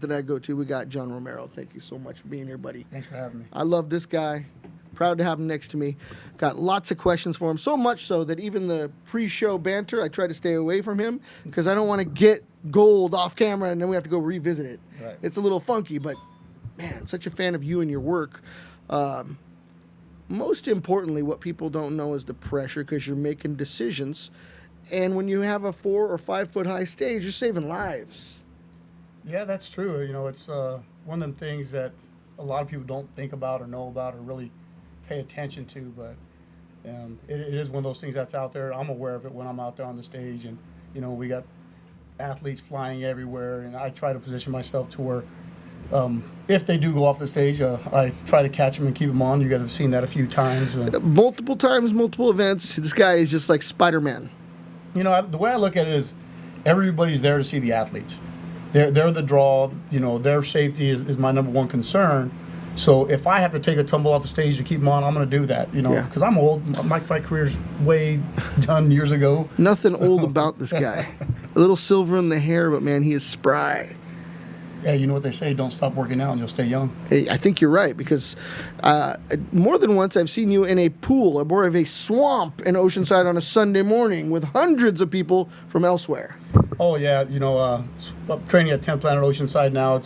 that I go to, we got John Romero. Thank you so much for being here, buddy. Thanks for having me. I love this guy. Proud to have him next to me. Got lots of questions for him, so much so that even the pre-show banter, I try to stay away from him because I don't want to get gold off camera and then we have to go revisit it. Right. It's a little funky, but man, such a fan of you and your work. Most importantly, what people don't know is the pressure because you're making decisions. And when you have a 4 or 5 foot high stage, you're saving lives. Yeah, that's true. You know, it's one of them things that a lot of people don't think about or know about or really pay attention to. But it is one of those things that's out there. I'm aware of it when I'm out there on the stage. And, you know, we got athletes flying everywhere. And I try to position myself to where if they do go off the stage, I try to catch them and keep them on. You guys have seen that a few times. Multiple times, multiple events. This guy is just like Spider-Man. You know, the way I look at it is everybody's there to see the athletes. They're the draw. You know, their safety is my number one concern. So if I have to take a tumble off the stage to keep them on, I'm going to do that, you know, because I'm old. My fight career's way done years ago. Nothing old about this guy. A little silver in the hair, but, man, he is spry. Yeah, you know what they say, don't stop working out and you'll stay young. Hey, I think you're right because more than once I've seen you in a pool or more of a swamp in Oceanside on a Sunday morning with hundreds of people from elsewhere. Oh, yeah, you know, I'm training at 10th Planet Oceanside now.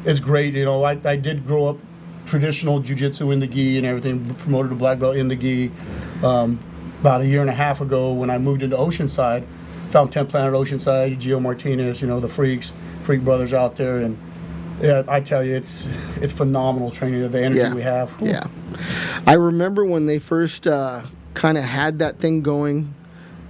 It's great. You know, I did grow up traditional jiu-jitsu in the gi and everything, promoted to black belt in the gi. About a year and a half ago when I moved into Oceanside, found 10th Planet Oceanside, Gio Martinez, you know, the Freak brothers out there, and yeah, I tell you, it's phenomenal training, the energy we have. Whew. Yeah, I remember when they first kind of had that thing going.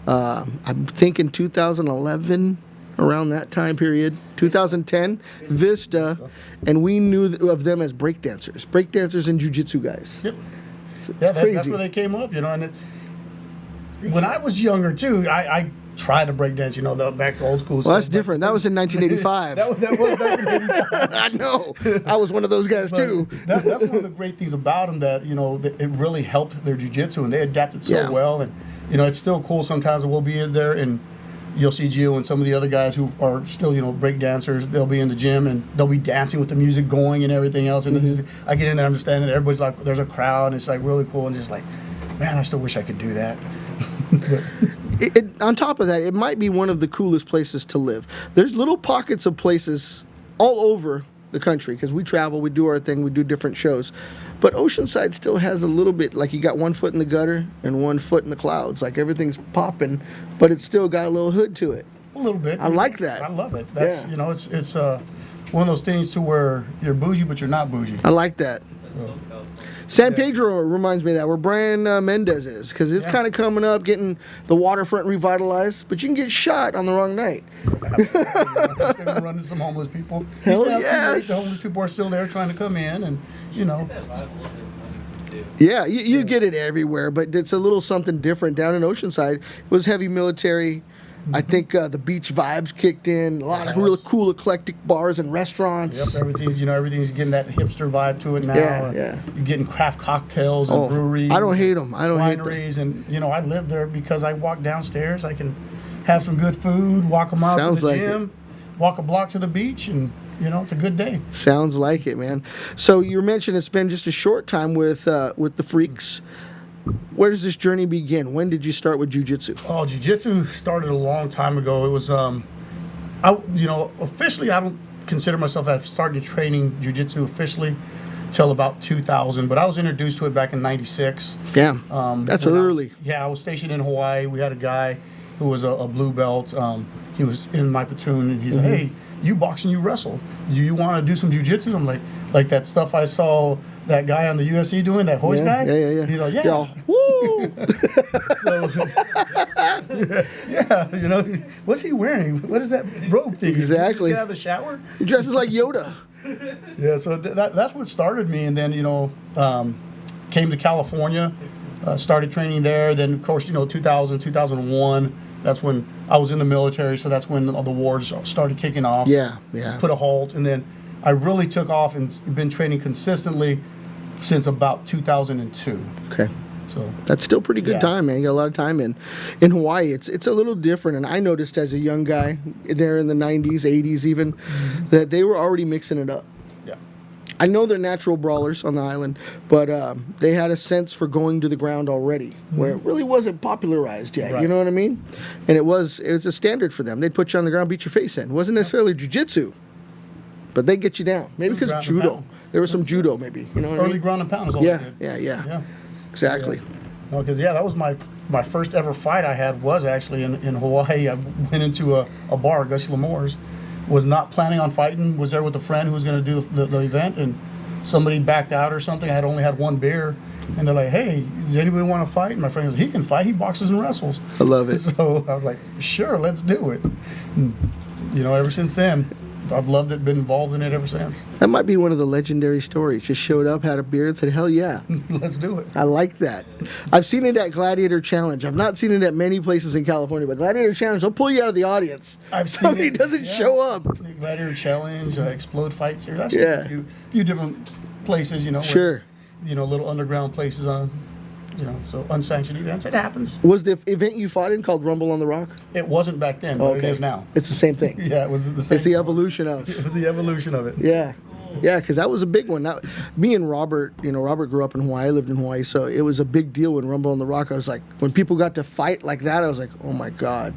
I'm thinking 2011, around that time period, 2010, Vista, and we knew of them as breakdancers and jiu-jitsu guys. Yep. Yeah, that's where they came up, you know. And when I was younger too, I tried to break dance, you know, back to old school. Well, that's different. That was in 1985. that was back in 85. I know. I was one of those guys too. That's one of the great things about them, that, you know, that it really helped their jiu-jitsu and they adapted so well. And, you know, it's still cool sometimes that we'll be in there and you'll see Gio and some of the other guys who are still, you know, break dancers. They'll be in the gym and they'll be dancing with the music going and everything else. And I get in there, I'm just standing there, everybody's like, there's a crowd, and it's like really cool, and just like, man, I still wish I could do that. On top of that, it might be one of the coolest places to live. There's little pockets of places all over the country because we travel, we do our thing, we do different shows. But Oceanside still has a little bit, like you got 1 foot in the gutter and 1 foot in the clouds. Like everything's popping, but it's still got a little hood to it. A little bit. I like that. I love it. That's you know, it's one of those things to where you're bougie, but you're not bougie. I like that. San Pedro reminds me of that, where Brian Mendez is, because it's kind of coming up, getting the waterfront revitalized, but you can get shot on the wrong night. Absolutely. Still gonna run into some homeless people. Hell yes. The homeless people are still there trying to come in, and you know. Yeah, you get it everywhere, but it's a little something different. Down in Oceanside, it was heavy military. I think the beach vibes kicked in. A lot of really cool, eclectic bars and restaurants. Yep, everything's getting that hipster vibe to it now. Yeah. You're getting craft cocktails and breweries. I don't hate them. Wineries, and you know, I live there because I walk downstairs. I can have some good food, walk a mile to the gym, walk a block to the beach, and you know, it's a good day. Sounds like it, man. So you mentioned it's been just a short time with the Freaks. Where does this journey begin? When did you start with jiu-jitsu? Oh, jiu-jitsu started a long time ago. It was, officially I don't consider myself as started training jiu-jitsu officially till about 2000, but I was introduced to it back in '96. Yeah, that's early. I was stationed in Hawaii. We had a guy who was a blue belt. He was in my platoon, and he's like, hey, you box and you wrestle. Do you want to do some jiu-jitsu? I'm like that stuff I saw that guy on the UFC doing, that hoist guy? Yeah. He's like, yeah. Woo! So, you know, what's he wearing? What is that robe thing? Exactly. Did he just get out of the shower? He dresses like Yoda. Yeah, so that's what started me. And then, you know, came to California, started training there. Then, of course, you know, 2000, 2001, that's when I was in the military. So that's when the wars started kicking off. Yeah. Put a halt. And then I really took off and been training consistently since about 2002. Okay. So That's still pretty good Yeah. time, man. You got a lot of time in Hawaii. It's a little different, and I noticed as a young guy there in the 90s, 80s even, that they were already mixing it up. yeah, I know they're natural brawlers on the island, but they had a sense for going to the ground already, where it really wasn't popularized yet. You Right. know what I mean? And it was a standard for them. They'd put you on the ground, beat your face in. It wasn't necessarily jiu-jitsu, but they get you down. Maybe because ground and judo. pound. There was some judo, maybe. You know what I early mean? ground and pound is all Yeah, good. yeah, yeah, Yeah. exactly. Because that was my first ever fight I had was actually in Hawaii. I went into a bar, Gussie Lamore's, was not planning on fighting, was there with a friend who was going to do the event, and somebody backed out or something. I had only had one beer, and they're like, hey, does anybody want to fight? And my friend goes, he can fight, he boxes and wrestles. I love it. So I was like, sure, let's do it. And, ever since then, I've loved it, been involved in it ever since. That might be one of the legendary stories. Just showed up, had a beer, and said, hell yeah. Let's do it. I like that. I've seen it at Gladiator Challenge. I've not seen it at many places in California, but Gladiator Challenge, they'll pull you out of the audience. I've seen Somebody it, doesn't yeah. show up. The Gladiator Challenge, Explode Fight Series. I've seen Yeah. a few different places, where, Sure. little underground places on, so unsanctioned events. It happens. Was the event you fought in called Rumble on the Rock? It wasn't back then, but it is now. It's the same thing. Yeah, it was the same. It's the evolution of. It was the evolution of it. Yeah. Yeah, because that was a big one. Now, me and Robert, Robert grew up in Hawaii, lived in Hawaii, so it was a big deal when Rumble on the Rock. I was like, when people got to fight like that, I was like, oh my God.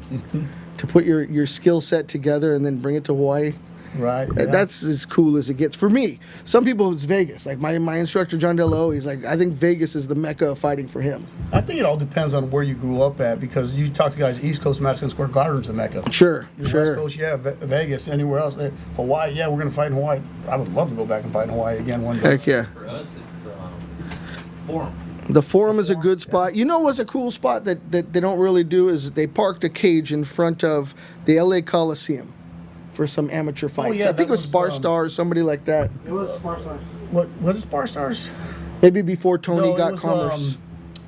To put your skill set together and then bring it to Hawaii. Right. Yeah. That's as cool as it gets for me. Some people it's Vegas. Like my instructor John Delo, he's like, I think Vegas is the mecca of fighting for him. I think it all depends on where you grew up at, because you talk to guys East Coast, Madison Square Garden's a mecca. Sure, West sure. Coast, yeah, Vegas, anywhere else. Hawaii, yeah, we're gonna fight in Hawaii. I would love to go back and fight in Hawaii again one day. Heck yeah. For us, it's Forum. The Forum is a good spot. You know what's a cool spot that they don't really do is they parked a cage in front of the LA Coliseum for some amateur fights. yeah, I think that it was was, Spar Stars, somebody like that. It was Spar Stars. What was it, Spar Stars? Maybe before Tony No, it got was, Commerce.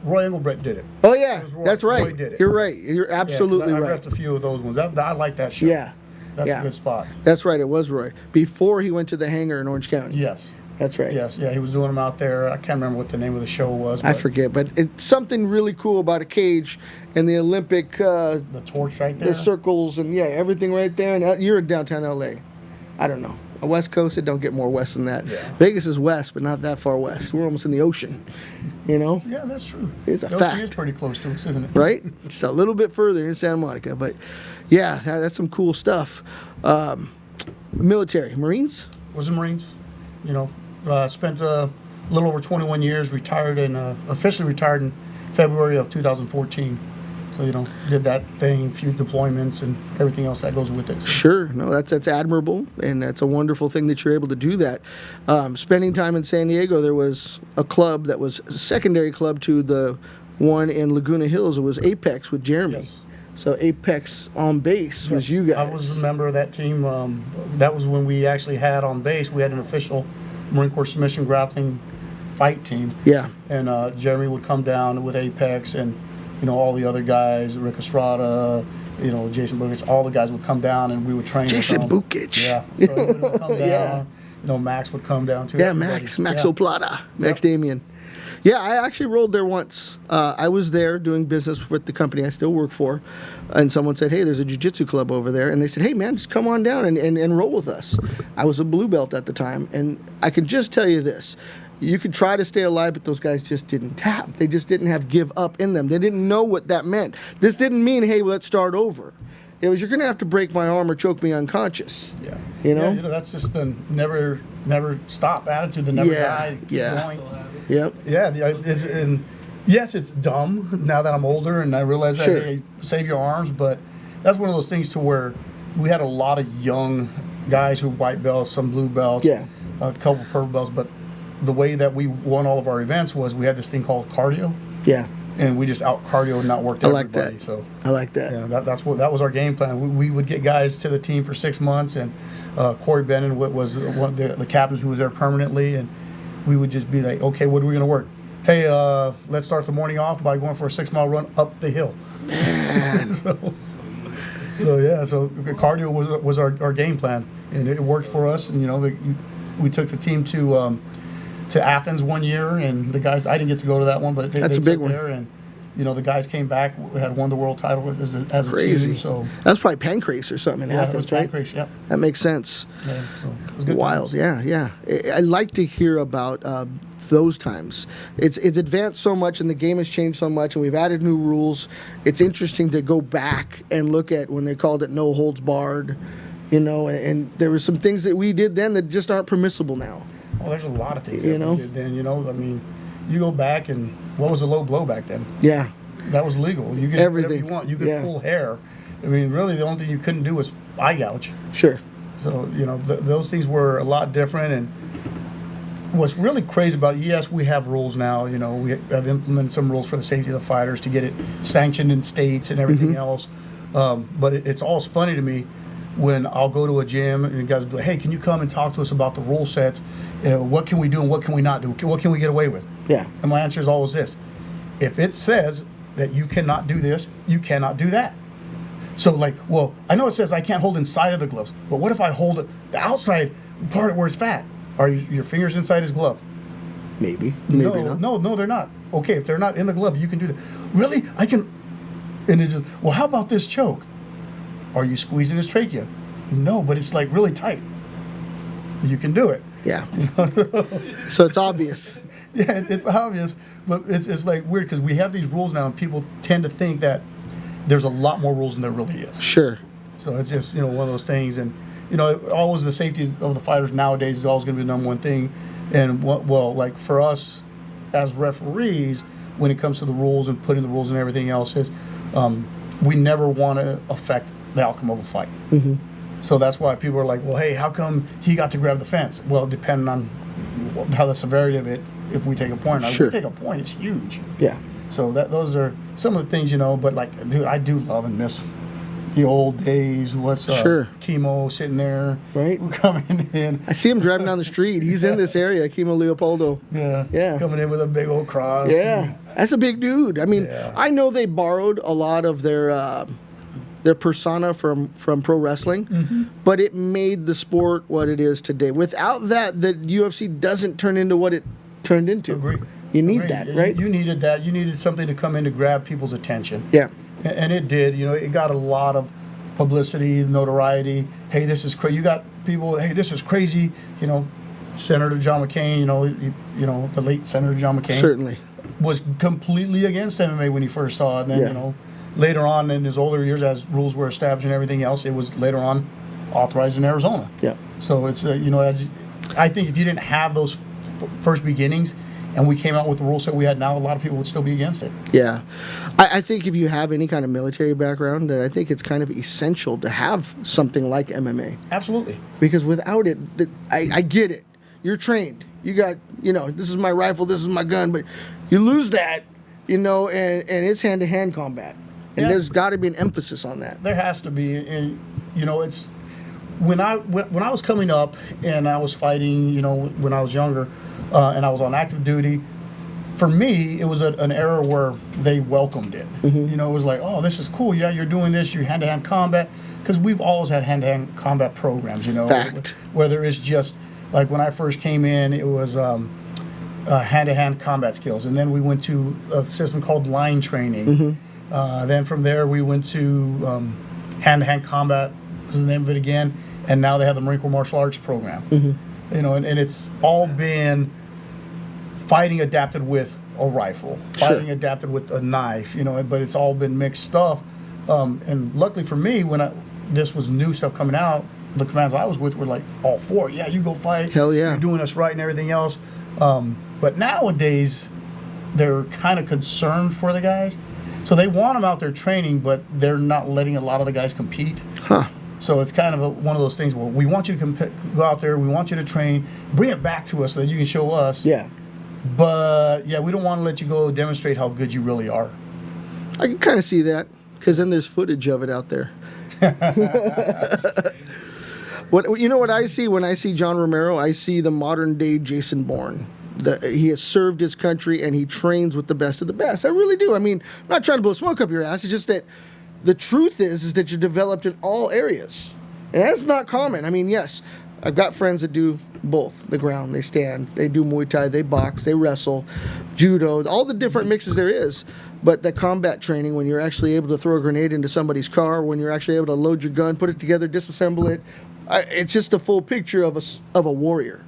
Roy Engelbrett did it. Oh yeah, it was Roy- that's right. Roy did it. You're right. You're absolutely I right. left a few of those ones. I like that show. Yeah, That's yeah. a good spot. That's right. It was Roy before he went to the hangar in Orange County. Yes. That's right. Yes. Yeah. He was doing them out there. I can't remember what the name of the show was. I but forget, but it's something really cool about a cage and the Olympic, The torch right there. the circles, and yeah, everything right there. And you're in downtown LA. I don't know. A West Coast, it don't get more west than that. Yeah. Vegas is west, but not that far west. We're almost in the ocean. Yeah, that's true. It's a The fact. ocean is pretty close to us, isn't it? right? Just a little bit further in Santa Monica, but yeah, that's some cool stuff. Military, Marines. Was the Marines. Spent a little over 21 years. Retired and officially retired in February of 2014. So did that thing, few deployments and everything else that goes with it. So, Sure, no, that's admirable, and that's a wonderful thing that you're able to do that. Spending time in San Diego, there was a club that was a secondary club to the one in Laguna Hills. It was Apex with Jeremy. yes. So Apex on base was Yes, you guys. I was a member of that team. That was when we actually had on base. We had an official Marine Corps submission grappling fight team, Yeah, and Jeremy would come down with Apex, and all the other guys, Rick Estrada, Jason Bukic, all the guys would come down, and we would train. Jason with them. Bukic. Yeah, so everybody would come down. Yeah. Max would come down too. Yeah, everybody. Max Yeah. Oplata, Max Yep. Damien. Yeah, I actually rolled there once. I was there doing business with the company I still work for, and someone said, hey, there's a jiu-jitsu club over there, and they said, hey man, just come on down and roll with us. I was a blue belt at the time, and I can just tell you this. You could try to stay alive, but those guys just didn't tap. They just didn't have give up in them. They didn't know what that meant. This didn't mean, hey, let's start over. It was, you're going to have to break my arm or choke me unconscious. Yeah. You know? Yeah, that's just the never stop attitude, the never die. Keep going. Yep. Yeah, and yes, it's dumb now that I'm older and I realize that, Sure. hey, save your arms, but that's one of those things to where we had a lot of young guys who were white belts, some blue belts, Yeah. a couple purple belts, but the way that we won all of our events was we had this thing called cardio, Yeah. and we just out cardio and not worked I like everybody. that. So I like that. yeah, that was our game plan. We would get guys to the team for 6 months, and Corey Bennon was one of the captains who was there permanently, and we would just be like, okay, what are we going to work? Hey, let's start the morning off by going for a 6-mile run up the hill. Man. so cardio was our game plan, and it worked for us. And we took the team to to Athens one year, and the guys, I didn't get to go to that one, but That's they a big took one. there, and the guys came back, had won the world title as a Crazy. team. So That's probably Pancrase or something in yeah, it Athens, was right? Pancrase, yeah. That makes sense. Yeah, so it was good Wild, times. yeah. I like to hear about those times. It's advanced so much, and the game has changed so much, and we've added new rules. It's interesting to go back and look at when they called it no holds barred, and there were some things that we did then that just aren't permissible now. Oh, there's a lot of things You that know? we did then. I mean, you go back, and what was a low blow back then? Yeah, That was legal. You could do whatever Everything. you want. You could Yeah. pull hair. I mean, really, the only thing you couldn't do was eye gouge. sure. So, those things were a lot different. And what's really crazy about it, yes, we have rules now. We have implemented some rules for the safety of the fighters to get it sanctioned in states and everything else. But it's always funny to me when I'll go to a gym and guys will be like, hey, can you come and talk to us about the rule sets? What can we do and what can we not do? What can we get away with? Yeah, And my answer is always this. If it says that you cannot do this, you cannot do that. So well, I know it says I can't hold inside of the gloves, but what if I hold it, the outside part where it's fat? Are your fingers inside his glove? maybe No, not. no, they're not. Okay, if they're not in the glove, you can do that. Really? I can. And it's just, well, how about this choke? Are you squeezing his trachea? No, but it's really tight. You can do it. Yeah. So it's obvious. Yeah, it's obvious, but it's weird because we have these rules now, and people tend to think that there's a lot more rules than there really is. Sure. So it's just one of those things, and always the safety of the fighters nowadays is always going to be the number one thing. And for us as referees, when it comes to the rules and putting the rules and everything else, is we never want to affect the outcome of a fight. Mm-hmm. So that's why people are like, well, hey, how come he got to grab the fence? Well, depending on how the severity of it, if we take a point, Sure. if we take a point, it's huge. Yeah. So those are some of the things, but dude, I do love and miss the old days. What's Sure. Chemo sitting there, Right. coming in. I see him driving down the street. He's in this area, Kimo Leopoldo. Yeah. Yeah. Coming in with a big old cross. Yeah, that's a big dude. I mean, Yeah. I know they borrowed a lot of their persona from pro wrestling, Mm-hmm. but it made the sport what it is today. Without that, the UFC doesn't turn into what it turned into. Agree. You need Agree. that, right? You needed that. You needed something to come in to grab people's attention. Yeah, And it did. It got a lot of publicity, notoriety. Hey, this is crazy. You got people. Hey, this is crazy. Senator John McCain. The late Senator John McCain certainly. was completely against MMA when he first saw it. And then Yeah. later on in his older years, as rules were established and everything else, it was later on authorized in Arizona. Yeah, So it's I think if you didn't have those first beginnings, and we came out with the rule set we had now, a lot of people would still be against it. yeah. I think if you have any kind of military background, then I think it's kind of essential to have something like MMA. Absolutely. Because without it, I get it. You're trained. You got, this is my rifle, this is my gun, but you lose that, and it's hand-to-hand combat. And Yeah. there's got to be an emphasis on that. There has to be, and it's when I was coming up and I was fighting, when I was younger, and I was on active duty. For me, it was an era where they welcomed it. Mm-hmm. It was like, oh, this is cool. Yeah, you're doing this. You're hand-to-hand combat, because we've always had hand-to-hand combat programs. Fact. Whether it's just like when I first came in, it was hand-to-hand combat skills, and then we went to a system called line training. Mm-hmm. Then from there, we went to hand-to-hand combat, is the name of it again, and now they have the Marine Corps Martial Arts program. Mm-hmm. And it's all been fighting adapted with a rifle, fighting Sure. adapted with a knife, but it's all been mixed stuff. And luckily for me, when this was new stuff coming out, the commands I was with were like all for it. Yeah, you go fight. Hell yeah. You're doing us right and everything else. But nowadays, they're kind of concerned for the guys. So they want them out there training, but they're not letting a lot of the guys compete. Huh. So it's kind of one of those things where we want you to go out there, we want you to train, bring it back to us so that you can show us. Yeah. But yeah, we don't want to let you go demonstrate how good you really are. I can kind of see that, because then there's footage of it out there. What I see when I see John Romero? I see the modern day Jason Bourne. He has served his country and he trains with the best of the best. I really do. I mean, I'm not trying to blow smoke up your ass. It's just that the truth is that you're developed in all areas, and that's not common. I mean, yes, I've got friends that do both, the ground, they stand, they do Muay Thai, they box, they wrestle, judo, all the different mixes there is. But the combat training, when you're actually able to throw a grenade into somebody's car, when you're actually able to load your gun, put it together, disassemble it, it's just a full picture of a warrior.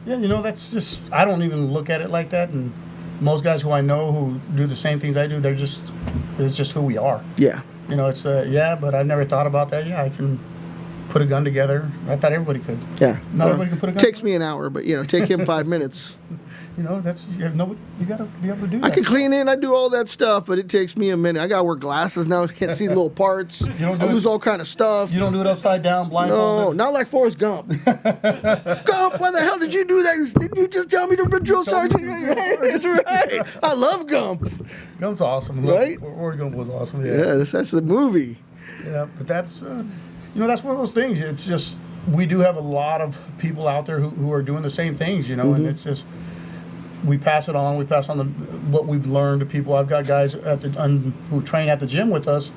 Yeah, you know, that's just, I don't even look at it like that. And most guys who I know who do the same things I do, it's just who we are. Yeah. You know, it's, yeah, but I've never thought about that. Yeah, I can put a gun together. I thought everybody could. Yeah. Not everybody can put a gun Takes together. me an hour, but, take him 5 minutes. You know, you got to be able to do that. I can stuff. clean it, I do all that stuff, but it takes me a minute. I got to wear glasses now, I can't see little parts. don't do I lose it- all kind of stuff. You don't do it upside down, No, blindfolded? not like Forrest Gump. Gump, why the hell did you do that? Didn't you just tell me to drill sergeant? That's right. I love Gump. Gump's awesome. Right? Forrest Gump was awesome, Yeah, that's the movie. Yeah, but that's, that's one of those things. It's just, we do have a lot of people out there who are doing the same things, and it's just, we pass it on. We pass on what we've learned to people. I've got guys who train at the gym with us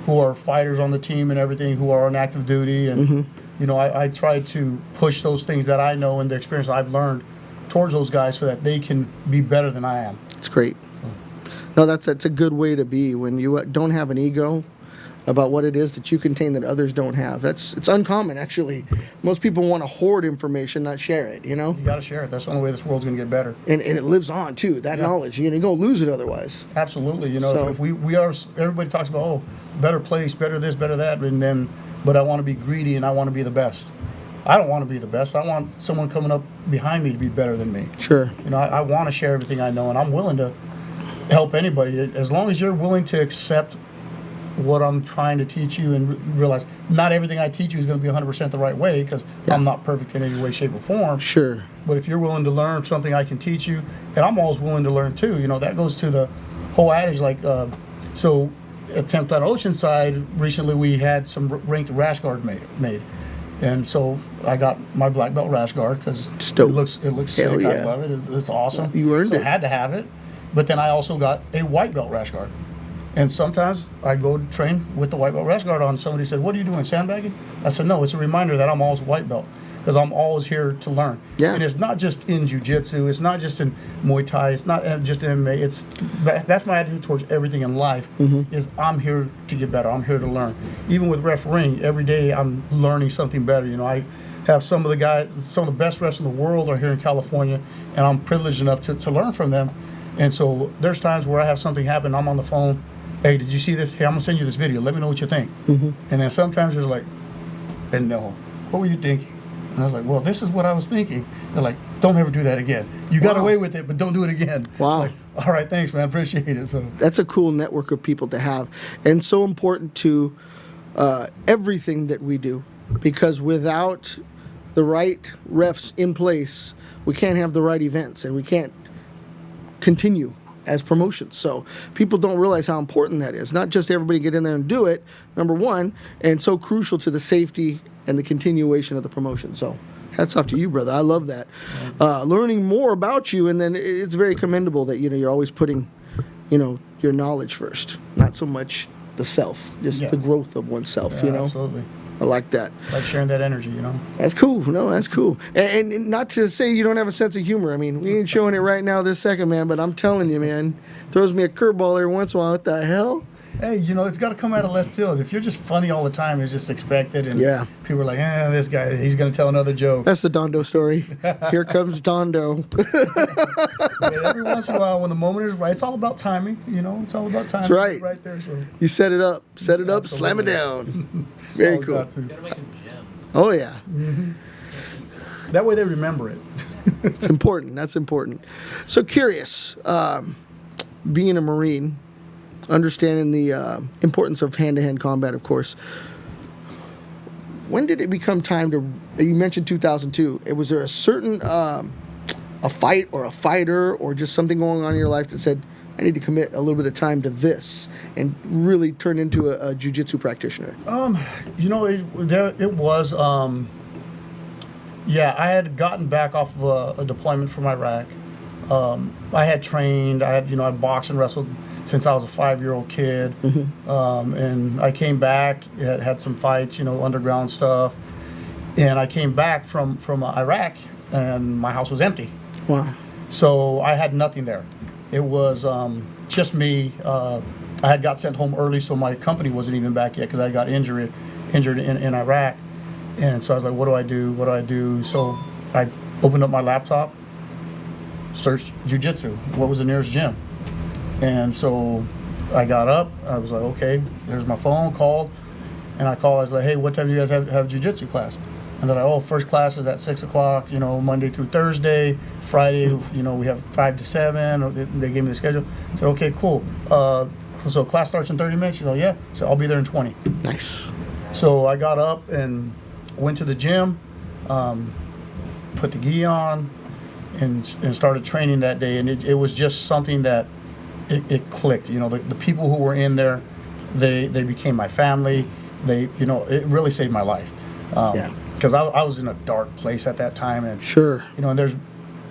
who are fighters on the team and everything, who are on active duty. And, I try to push those things that I know and the experience I've learned towards those guys so that they can be better than I am. It's great. No, that's a good way to be when you don't have an ego about what it is that you contain that others don't have. It's uncommon, actually. Most people want to hoard information, not share it, You got to share it. That's the only way this world's going to get better. And it lives on, too, that knowledge. You're going to lose it otherwise. Absolutely. So- If we are, everybody talks about, better place, better this, better that, but I want to be greedy and I want to be the best. I don't want to be the best. I want someone coming up behind me to be better than me. Sure. I want to share everything I know, and I'm willing to help anybody as long as you're willing to accept what I'm trying to teach you and realize not everything I teach you is going to be 100% the right way, because I'm not perfect in any way, shape, or form. Sure. But if you're willing to learn something I can teach you, and I'm always willing to learn too. That goes to the whole adage, so at 10th Planet Oceanside, recently we had some ranked rash guard made. And so I got my black belt rash guard because it dope. looks sick. Hell yeah. I love it. It's awesome. You earned so it. I had to have it. But then I also got a white belt rash guard. And sometimes I go train with the white belt rash guard on. Somebody said, "What are you doing, sandbagging?" I said, "No, it's a reminder that I'm always white belt, because I'm always here to learn." Yeah. And it's not just in jiu-jitsu. It's not just in Muay Thai. It's not just in MMA. That's my attitude towards everything in life, is I'm here to get better. I'm here to learn. Even with refereeing, every day I'm learning something better. I have some of the best refs in the world are here in California, and I'm privileged enough to learn from them. And so there's times where I have something happen, I'm on the phone, "Hey, did you see this? Hey, I'm gonna send you this video. Let me know what you think." And then sometimes there's like, "And no, what were you thinking?" And I was like, "Well, this is what I was thinking." They're like, "Don't ever do that again. You got Wow. away with it, but don't do it again." Wow. Like, all right, thanks, man. Appreciate it. So That's a cool network of people to have, and so important to everything that we do, because without the right refs in place, we can't have the right events, and we can't continue as promotions. So people don't realize how important that is. Not just everybody get in there and do it, number one, and so crucial to the safety and the continuation of the promotion. So hats off to you, brother. I love that. Learning more about you, and then it's very commendable that you're always putting your knowledge first, not so much the self, just the growth of oneself. absolutely. I like that. Like sharing that energy, That's cool. No, that's cool. And not to say you don't have a sense of humor. I mean, we ain't showing it right now this second, man, but I'm telling you, man, throws me a curveball every once in a while. What the hell? Hey, it's got to come out of left field. If you're just funny all the time, it's just expected. And Yeah. people are like, this guy, he's going to tell another joke. That's the Dondo story. Here comes Dondo. But every once in a while, when the moment is right, it's all about timing. It's all about timing. That's right. Right there. So You set it up, slam it Absolutely. down. Very all cool. got to. You gotta make them gems. Oh, yeah. That way they remember it. It's important. That's important. So curious, being a Marine, understanding the importance of hand-to-hand combat, of course. When did it become time to? You mentioned 2002. Was there a certain a fight or a fighter or just something going on in your life that said, "I need to commit a little bit of time to this," and really turn into a jiu-jitsu practitioner? It was. I had gotten back off of a deployment from Iraq. I had trained. I'd boxed and wrestled since I was a 5-year-old kid, and I came back, had some fights, underground stuff, And I came back from Iraq, and my house was empty. Wow. So I had nothing there. It was just me. I had got sent home early, so my company wasn't even back yet because I got injured in Iraq. And so I was like, what do I do? What do I do? So I opened up my laptop, searched jiu-jitsu. What was the nearest gym? And so I got up. I was like, okay, there's my phone, called. And I called. I was like, hey, what time do you guys have jiu-jitsu class? And they're like, oh, first class is at 6 o'clock, Monday through Thursday. Friday, we have 5 to 7. They gave me the schedule. I said, okay, cool. So class starts in 30 minutes? Yeah. So I'll be there in 20. Nice. So I got up and went to the gym, put the gi on, and started training that day. And it was just something that it clicked. The people who were in there, they became my family. It really saved my life. Because I was in a dark place at that time. And, Sure. And there's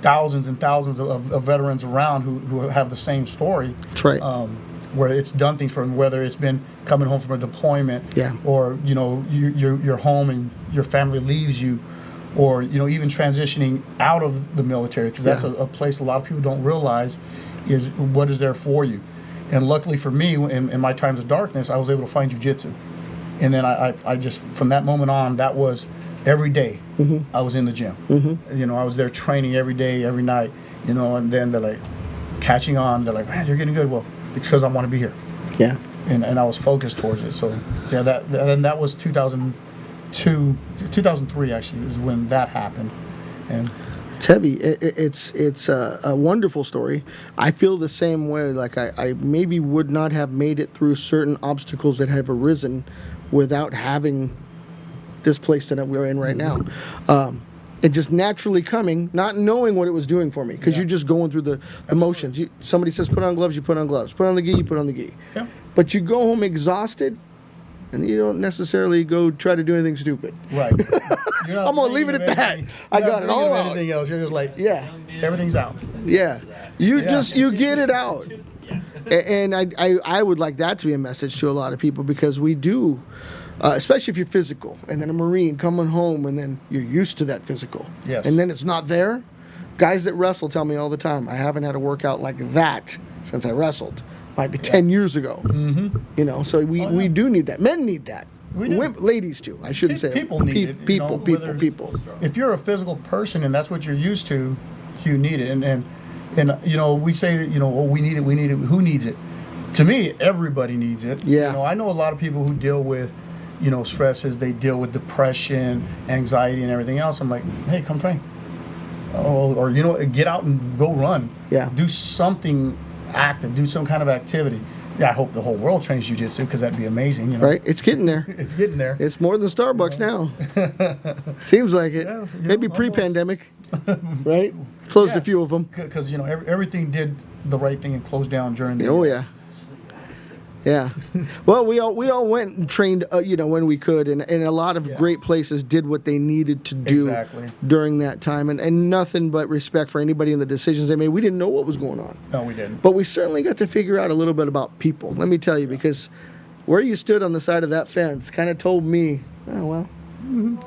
thousands and thousands of veterans around who have the same story. That's right. Where it's done things for them, whether it's been coming home from a deployment, or you're home and your family leaves you, or even transitioning out of the military, because that's a place a lot of people don't realize is what is there for you. And luckily for me, in my times of darkness, I was able to find jiu-jitsu, and then I just, from that moment on, that was every day. I was in the gym. I was there training every day, every night. And then they're like catching on. They're like, man, you're getting good. Well, it's because I want to be here. Yeah. And I was focused towards it. So yeah, that was 2003 actually is when that happened. And it's heavy. It's a wonderful story. I feel the same way. Like I maybe would not have made it through certain obstacles that have arisen without having this place that we're in right now. And just naturally coming, not knowing what it was doing for me, because you're just going through the motions. Somebody says put on gloves, you put on gloves. Put on the gi, you put on the gi. Yeah. But you go home exhausted, and you don't necessarily go try to do anything stupid. Right. I'm gonna leave it at that. I got it all out. Anything else? You're just like, everything's out. Yeah. You get it out. And I would like that to be a message to a lot of people, because we do. Especially if you're physical, and then a Marine coming home, and then you're used to that physical. Yes. And then it's not there. Guys that wrestle tell me all the time, I haven't had a workout like that since I wrestled. Might be 10 years ago. So we do need that. Men need that. We do. Ladies too. I shouldn't say people need it. People. If you're a physical person and that's what you're used to, you need it. And we say that we need it. Who needs it? To me, everybody needs it. Yeah. I know a lot of people who deal with stresses. They deal with depression, anxiety, and everything else. I'm like, hey, come train. Or get out and go run. Yeah. Do something active. Do some kind of activity. Yeah, I hope the whole world trains jiu-jitsu, because that'd be amazing. Right? It's getting there. It's getting there. It's more than Starbucks now. Seems like it. Yeah, maybe pre-pandemic. Right? Closed a few of them. Because everything did the right thing and closed down during the. Oh yeah. Yeah, well, we all went and trained, when we could, and a lot of great places did what they needed to do during that time, and nothing but respect for anybody in the decisions they made. We didn't know what was going on. No, we didn't. But we certainly got to figure out a little bit about people. Let me tell you, because where you stood on the side of that fence kind of told me, oh well,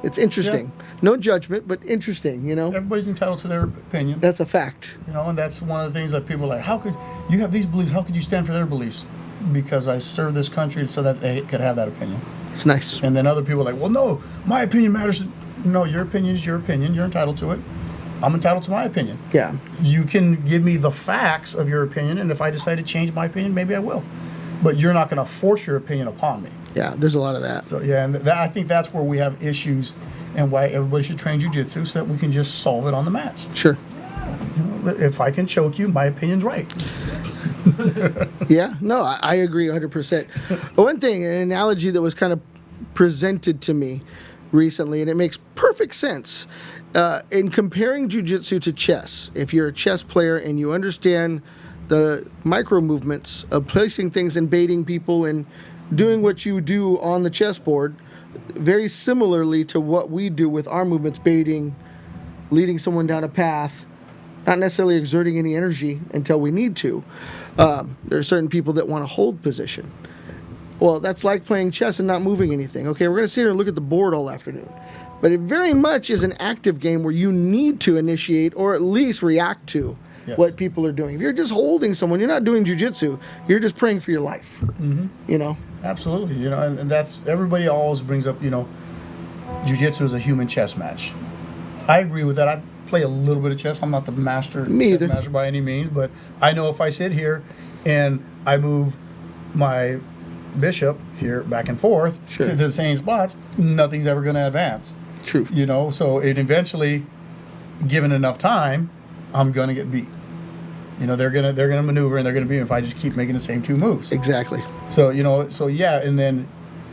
it's interesting. Yeah. No judgment, but interesting. Everybody's entitled to their opinion. That's a fact. And that's one of the things that people are like, how could you have these beliefs? How could you stand for their beliefs? Because I served this country so that they could have that opinion. It's nice. And then other people are like, well, no, my opinion matters. No, your opinion is your opinion. You're entitled to it. I'm entitled to my opinion. Yeah. You can give me the facts of your opinion, and if I decide to change my opinion, maybe I will. But you're not going to force your opinion upon me. Yeah, there's a lot of that. So, and I think that's where we have issues, and why everybody should train jiu-jitsu, so that we can just solve it on the mats. Sure. If I can choke you, my opinion's right. Yeah, no, I agree 100%. One thing, an analogy that was kind of presented to me recently, and it makes perfect sense, in comparing jiu-jitsu to chess. If you're a chess player and you understand the micro movements of placing things and baiting people and doing what you do on the chessboard, very similarly to what we do with our movements, baiting, leading someone down a path, not necessarily exerting any energy until we need to. There are certain people that want to hold position. Well, that's like playing chess and not moving anything. Okay, we're going to sit here and look at the board all afternoon. but it very much is an active game where you need to initiate or at least react to Yes. what people are doing. If you're just holding someone, you're not doing jiu-jitsu. You're just praying for your life. Mm-hmm. You know? Absolutely, you know, and that's, everybody always brings up, you know, jiu-jitsu is a human chess match. I agree with that. I play a little bit of chess. I'm not the master Me chess either. master by any means, but I know if I sit here and I move my bishop here back and forth Sure. to the same spots, nothing's ever going to advance. True. You know, so it eventually, given enough time, I'm going to get beat. You know, they're gonna maneuver and they're gonna beat me if I just keep making the same two moves. Exactly. So, you know, so yeah, and then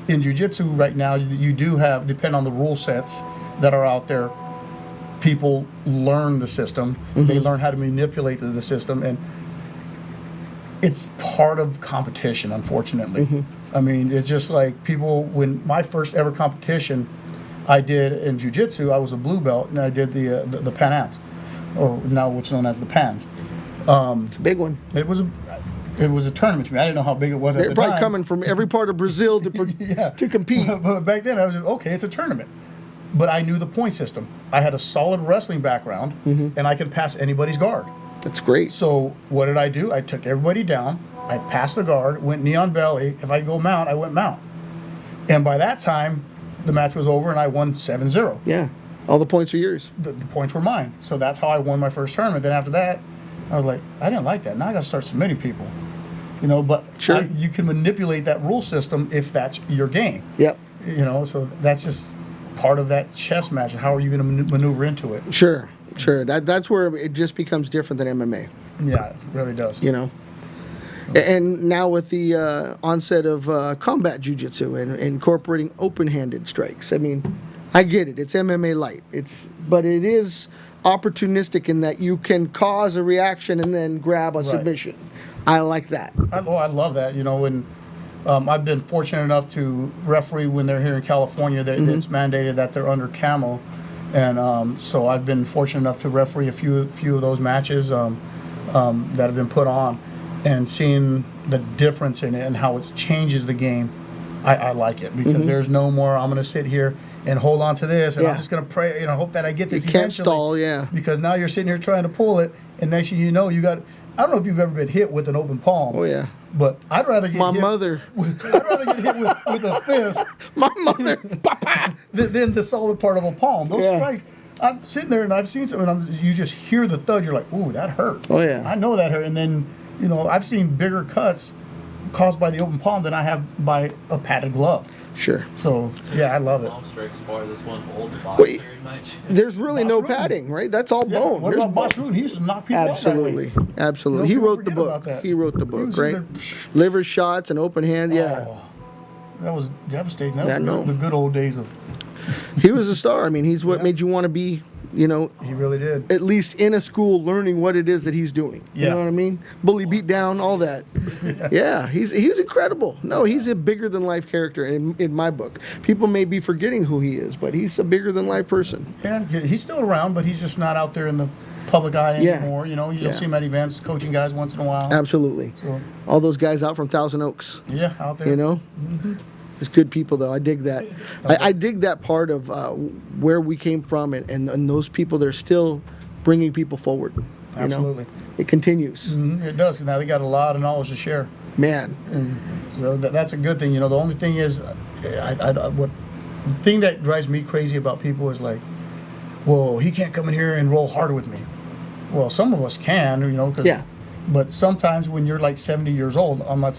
in jiu-jitsu right now, you do have, depend on the rule sets that are out there, people learn the system. They learn how to manipulate the system, and it's part of competition, unfortunately. I mean, it's just like people, when my first ever competition I did in jiu-jitsu, I was a blue belt, and I did the Pan Ams, or now what's known as the Pans. It's a big one. It was a tournament to me. I didn't know how big it was at They're the probably time. coming from every part of Brazil to Yeah. to compete. But back then I was just, okay, it's a tournament. But I knew the point system. I had a solid wrestling background, and I can pass anybody's guard. That's great. So what did I do? I took everybody down. I passed the guard, went knee on belly. If I go mount, I went mount. And by that time, the match was over, and I won 7-0. Yeah. All the points are yours. The points were mine. So that's how I won my first tournament. Then after that, I was like, I didn't like that. Now I got to start submitting people. You know, but Sure. you can manipulate that rule system if that's your game. Yep. You know, so that's just part of that chess match. How are you going to maneuver into it? Sure. Sure. That's where it just becomes different than MMA. Yeah, it really does. You know. And now with the onset of combat jiu-jitsu and incorporating open-handed strikes, I mean, I get it. It's MMA light. But it is opportunistic in that you can cause a reaction and then grab a submission. I like that. I love that. You know, when I've been fortunate enough to referee when they're here in California, it's mandated that they're under camo, and so I've been fortunate enough to referee a few of those matches that have been put on, and seeing the difference in it and how it changes the game. I like it because there's no more, I'm going to sit here and hold on to this, and I'm just going to pray, hope that I get this You can't eventually. stall, yeah. Because now you're sitting here trying to pull it, and next thing you know, you got, I don't know if you've ever been hit with an open palm. Oh, yeah. But I'd rather get My hit mother. I'd rather get hit with a fist My mother. Papa. than the solid part of a palm. Those Yeah. strikes, I'm sitting there and I've seen some, and you just hear the thud. You're like, ooh, that hurt. Oh, yeah. I know that hurt. And then, I've seen bigger cuts caused by the open palm than I have by a padded glove. Sure. So, yeah, I love it. Palm strikes far. This one hold the box Wait. very much. There's really no Boss Rutan. padding, right? That's all Yeah, bone. what There's about Boss Rutan? He used to knock people Absolutely. out that way. Absolutely. He people wrote the forget about book. that. He wrote the He book, was right? in there, Liver shots and open hand, yeah. Oh, that was devastating. That Yeah, was I know. the good old days of. He was a star. I mean, he's what made you want to be, He really did. at least in a school learning what it is that he's doing. You Yeah. know what I mean? Bully, beat down, all that. Yeah, he's incredible. No, he's a bigger than life character in my book. People may be forgetting who he is, but he's a bigger than life person. Yeah, he's still around, but he's just not out there in the public eye Yeah. anymore. You'll Yeah. see him at events, coaching guys once in a while. Absolutely. So, All those guys out from Thousand Oaks. yeah, out there. You know? It's good people, though. I dig that. I dig that part of where we came from and those people that are still bringing people forward. You Absolutely. know? It continues. It does. Now they got a lot of knowledge to share. Man. And so that's a good thing. The only thing is, the thing that drives me crazy about people is like, whoa, he can't come in here and roll hard with me. Well, some of us can, 'cause- Yeah. But sometimes when you're like 70 years old, I'm not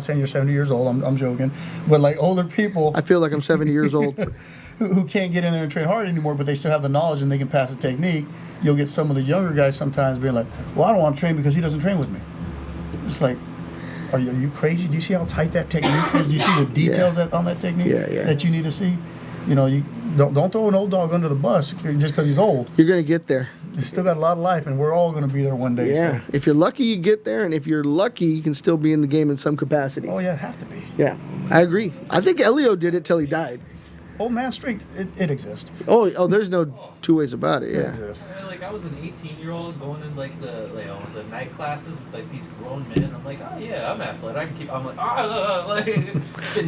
saying you're 70 years old, I'm joking, but like older people I feel like I'm 70 years old. who can't get in there and train hard anymore, but they still have the knowledge and they can pass the technique, you'll get some of the younger guys sometimes being like, well, I don't want to train because he doesn't train with me. It's like, are you crazy? Do you see how tight that technique is? Do you see the details on that technique Yeah. that you need to see? You don't throw an old dog under the bus just because he's old. You're going to get there. He's still got a lot of life, and we're all going to be there one day. Yeah. So. If you're lucky, you get there. And if you're lucky, you can still be in the game in some capacity. Oh, yeah, have to be. Yeah. I agree. I think Elio did it till he died. Old man strength, it exists. Oh, there's no two ways about it. It Yeah. exists. Like I was an 18-year-old going in like the night classes with like these grown men. I'm like, oh yeah, I'm athletic. I can keep. I'm like, like.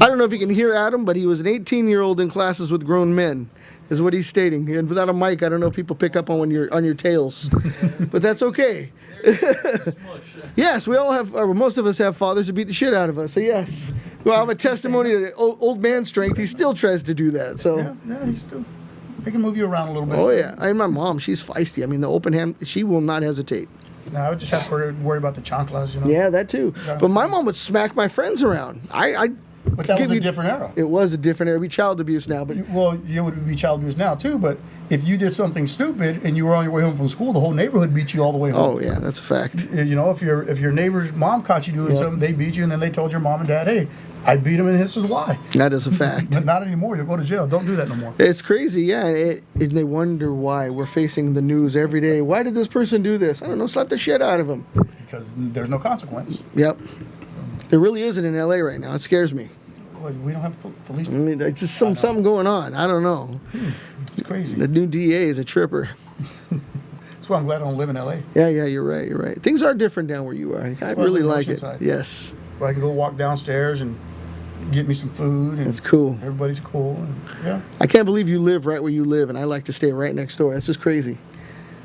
I don't know if you can hear Adam, but he was an 18-year-old in classes with grown men. is what he's stating. And without a mic, I don't know if people pick up on when you're on your tails, but that's okay. Smush. Yes, we all have, or most of us have fathers who beat the shit out of us. So yes, we'll have a testimony to old man strength. He still tries to do that. So. Yeah, he's still. They can move you around a little bit. Oh yeah, and my mom, she's feisty. I mean, the open hand, she will not hesitate. No, I would just have to worry about the chanclas, you know. Yeah, that too. But my mom would smack my friends around. But that was a different era. It was a different era. It'd be child abuse now, but Well, it would be child abuse now too. But if you did something stupid and you were on your way home from school, the whole neighborhood beat you all the way home. oh yeah, that's a fact. You know, if your neighbor's mom caught you doing something, they beat you, and then they told your mom and dad, "Hey, I beat him, and this is why." That is a fact. But not anymore. You'll go to jail. Don't do that no more. It's crazy, yeah. And they wonder why we're facing the news every day. Why did this person do this? I don't know. Slap the shit out of him. Because there's no consequence. Yep. There really isn't in LA right now. It scares me. Well, we don't have police. I mean, it's just something going on. I don't know. It's crazy. The new DA is a tripper. That's why I'm glad I don't live in LA. Yeah, you're right. You're right. Things are different down where you are. I why I really live like it. Oceanside. Yes. Where I can go walk downstairs and get me some food. And That's cool. everybody's cool. And, yeah. I can't believe you live right where you live, and I like to stay right next door. That's just crazy.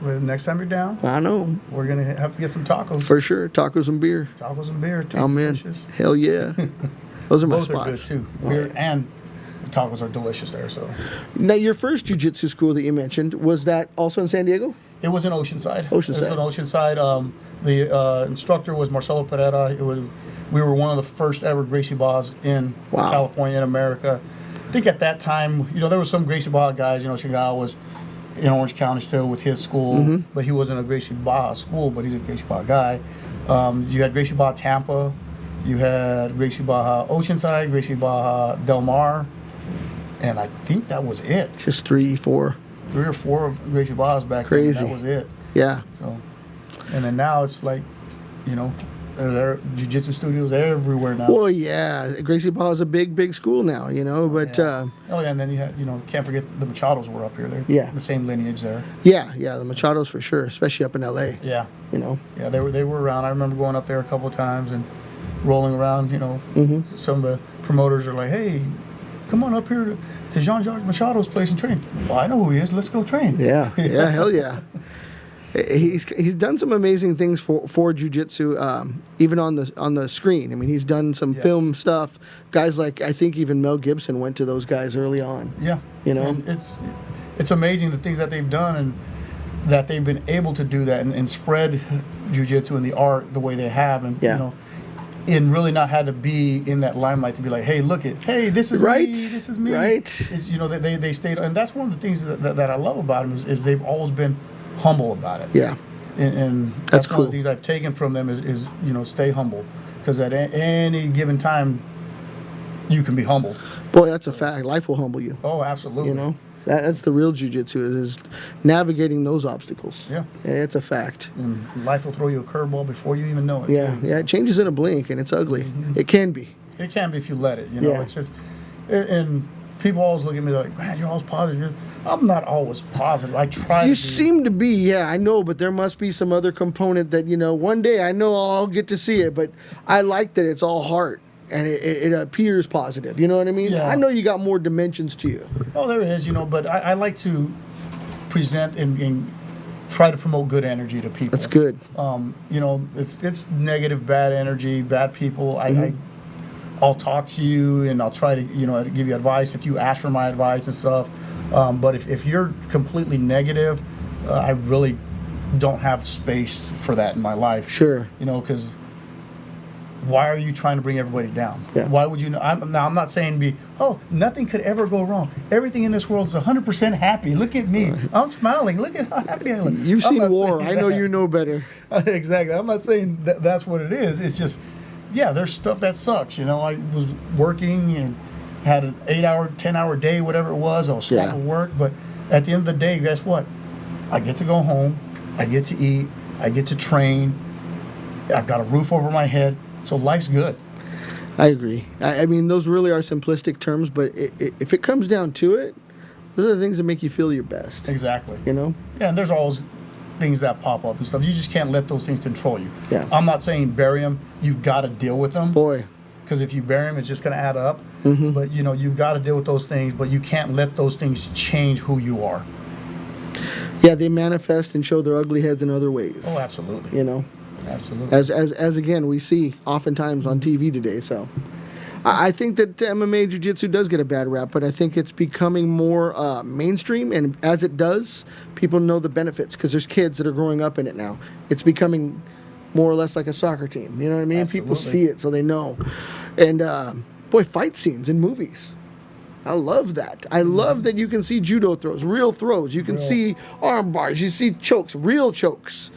Well, next time you're down, I know. we're going to have to get some tacos. For sure. Tacos and beer. Tacos and beer. Tastes Oh, man. delicious. Hell yeah. Those are my Both are good spots. too. Oh, Beer yeah. and the tacos are delicious there. So Now, your first jiu-jitsu school that you mentioned, was that also in San Diego? it was in Oceanside. Oceanside. It was in Oceanside. The instructor was Marcelo Pereira. We were one of the first ever Gracie Bas in Wow. California, in America. I think at that time, you know, there were some Gracie Ba guys. You know, Shingal was in Orange County still with his school, but he wasn't a Gracie Ba school, but he's a Gracie Ba guy. You had Gracie Ba Tampa. You had Gracie Baja Oceanside, Gracie Baja Del Mar, and I think that was it. Just 3, 4. 3 or 4 of Gracie Bajas back Crazy. then. That was it. Yeah. So, and then now it's like, you know, there are jiu-jitsu studios everywhere now. Well, yeah. Gracie Ball is a big school now, you know, but Yeah. Oh yeah, and then you had, you know, can't forget the Machados were up here. They're Yeah. the same lineage there. yeah, the Machados for sure, especially up in LA, Yeah, you know. yeah, they were around. I remember going up there a couple of times and rolling around. You know, some of the promoters are like, "Hey, come on up here to Jean-Jacques Machado's place and train." Well, I know who he is. Let's go train. Yeah, hell yeah. He's done some amazing things for jiu-jitsu, even on the screen. I mean, he's done some film stuff. Guys like, I think even Mel Gibson went to those guys early on. Yeah, You know? and it's amazing the things that they've done and that they've been able to do that and spread jiu-jitsu and the art the way they have, and Yeah. you know, and really not had to be in that limelight to be like, hey, look it, hey, this is Right, me, this is me. right. It's, you know, they stayed, and that's one of the things that I love about them is they've always been humble about it. Yeah. And That's that's one cool. of the things I've taken from them is you know, stay humble, because at any given time you can be humble. Boy, that's a fact. Life will humble you. Oh, absolutely. You know, that's the real jiu-jitsu is navigating those obstacles. Yeah. It's a fact. And life will throw you a curveball before you even know it. Yeah, too. it changes in a blink, and it's ugly. It can be. It can be if you let it. You know, Yeah. it's just, and people always look at me like, man, you're always positive. I'm not always positive. I try. You to be. seem to be, yeah, I know, but there must be some other component that, you know, one day I know I'll get to see it, but I like that it's all heart and it appears positive. You know what I mean? Yeah. I know you got more dimensions to you. Oh, there is, you know, but I like to present and try to promote good energy to people. That's good. You know, if it's negative, bad energy, bad people, I'll talk to you and I'll try to, you know, give you advice if you ask for my advice and stuff. But if you're completely negative, I really don't have space for that in my life. Sure. You know, because why are you trying to bring everybody down? Yeah. Why would you? I'm not saying nothing could ever go wrong. Everything in this world is 100% happy. Look at me. I'm smiling. Look at how happy I look. You've I'm seen not war. saying I know that. you know better. Exactly. I'm not saying that's what it is. It's just, yeah, there's stuff that sucks. You know, I was working and had an 8-hour, 10-hour day, whatever it was. I was stuck Yeah. at work. But at the end of the day, guess what? I get to go home. I get to eat. I get to train. I've got a roof over my head. So life's good. I agree. I mean, those really are simplistic terms, but if it comes down to it, those are the things that make you feel your best. Exactly. You know? Yeah, and there's always things that pop up and stuff. You just can't let those things control you. Yeah. I'm not saying bury them. You've got to deal with them. Boy. because if you bury them, it's just going to add up. Mm-hmm. But you know, you've got to deal with those things, but you can't let those things change who you are. Yeah, they manifest and show their ugly heads in other ways. Oh, absolutely. You know, Absolutely. as again we see oftentimes on TV today. So I think that MMA Jiu-Jitsu does get a bad rap, but I think it's becoming more mainstream, and as it does, people know the benefits because there's kids that are growing up in it now. It's becoming more or less like a soccer team. You know what I mean? Absolutely. People see it, so they know. And boy, fight scenes in movies. I love that. I love that you can see judo throws, real throws. You can see arm bars. You see chokes, real chokes.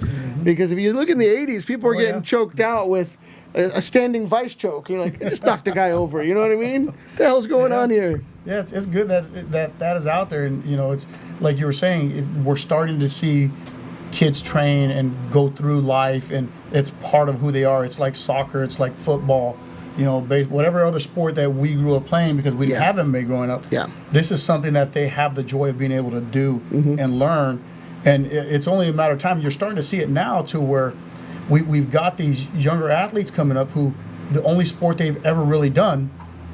Because if you look in the 80s, people were getting choked out with a standing vice choke. You're like, just knock the guy over. You know what I mean? What the hell's going on here? Yeah, it's good that is out there, and you know, it's like you were saying, we're starting to see kids train and go through life, and it's part of who they are. It's like soccer, it's like football, you know, whatever other sport that we grew up playing because we didn't have MMA growing up. Yeah. This is something that they have the joy of being able to do and learn, and it's only a matter of time. You're starting to see it now to where we've got these younger athletes coming up who the only sport they've ever really done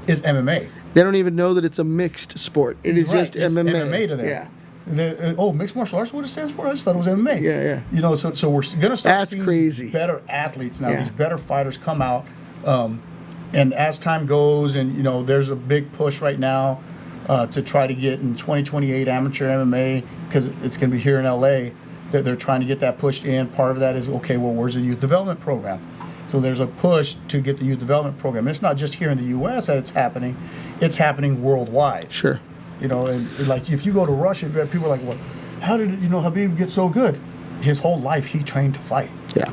is MMA. They don't even know that it's a mixed sport. It is just It's MMA. MMA to them. Yeah. Mixed martial arts, what it stands for? I just thought it was MMA. Yeah, yeah. You know, so we're going to start That's seeing crazy. these better athletes now, Yeah. these better fighters come out. And as time goes, and, you know, there's a big push right now to try to get in 2028 amateur MMA, because it's going to be here in LA, that they're trying to get that pushed in. Part of that is, okay, well, where's the youth development program? So there's a push to get the youth development program. And it's not just here in the U.S. that it's happening worldwide. Sure. You know, and like if you go to Russia, people are like, well, how did Habib get so good? His whole life he trained to fight. Yeah.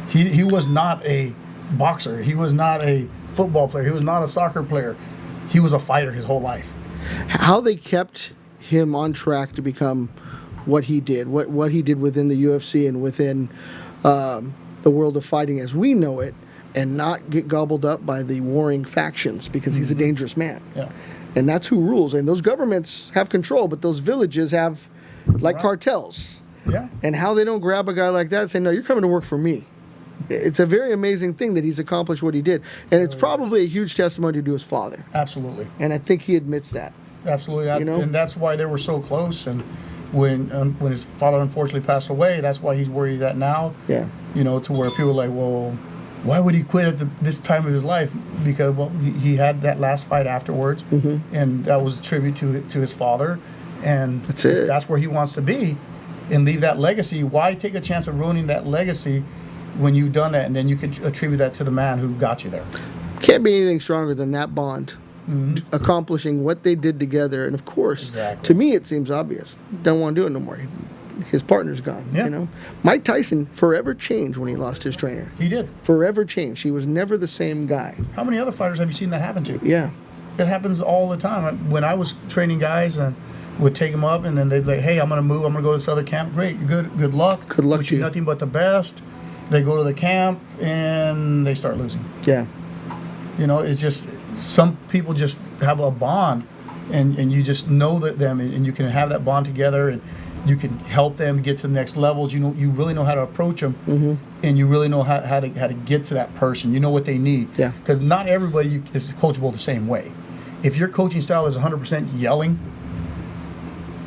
He was not a boxer. He was not a football player. He was not a soccer player. He was a fighter his whole life. How they kept him on track to become what he did, what he did within the UFC and within the world of fighting as we know it, and not get gobbled up by the warring factions, because he's a dangerous man. Yeah. And that's who rules. And those governments have control, but those villages have like cartels. Yeah. And how they don't grab a guy like that and say, no, you're coming to work for me. It's a very amazing thing that he's accomplished what he did. And it's probably a huge testimony to his father. Absolutely. And I think he admits that. Absolutely. You know? And that's why they were so close. And when his father unfortunately passed away, that's why he's where he's at now. Yeah. You know, to where people are like, well, why would he quit at this time of his life? Because, well, he had that last fight afterwards, and that was a tribute to his father. And That's it. That's where he wants to be and leave that legacy. Why take a chance of ruining that legacy when you've done that, and then you can attribute that to the man who got you there? Can't be anything stronger than that bond. Accomplishing what they did together. And of course, Exactly. to me it seems obvious. Don't want to do it no more. His partner's gone. Yeah. You know, Mike Tyson forever changed when he lost his trainer. He did. Forever changed. He was never the same guy. How many other fighters have you seen that happen to? Yeah. It happens all the time. When I was training guys and would take them up, and then they'd be like, hey, I'm going to move. I'm going to go to this other camp. Great. Good luck. Good luck Wish to you. Nothing but the best. They go to the camp and they start losing. Yeah. You know, it's just some people just have a bond, and you just know that them, and you can have that bond together, and you can help them get to the next levels. You know, you really know how to approach them, and you really know how to get to that person. You know what they need. Yeah. Because not everybody is coachable the same way. If your coaching style is 100% yelling,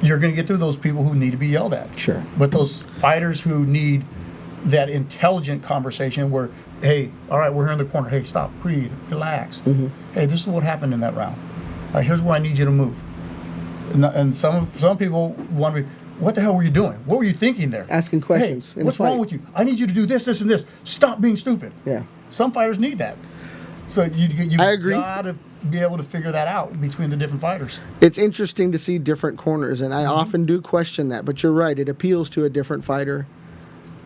you're going to get through those people who need to be yelled at. Sure. But those fighters who need that intelligent conversation where, hey, all right, we're here in the corner. Hey, stop, breathe, relax. Hey, this is what happened in that round. All right, here's where I need you to move. And some people want to be, what the hell were you doing? What were you thinking there? Asking questions Hey, in a what's wrong fight. with you? I need you to do this, this, and this. Stop being stupid. Yeah. Some fighters need that. So you I agree. got to be able to figure that out between the different fighters. It's interesting to see different corners, and I often do question that. But you're right; it appeals to a different fighter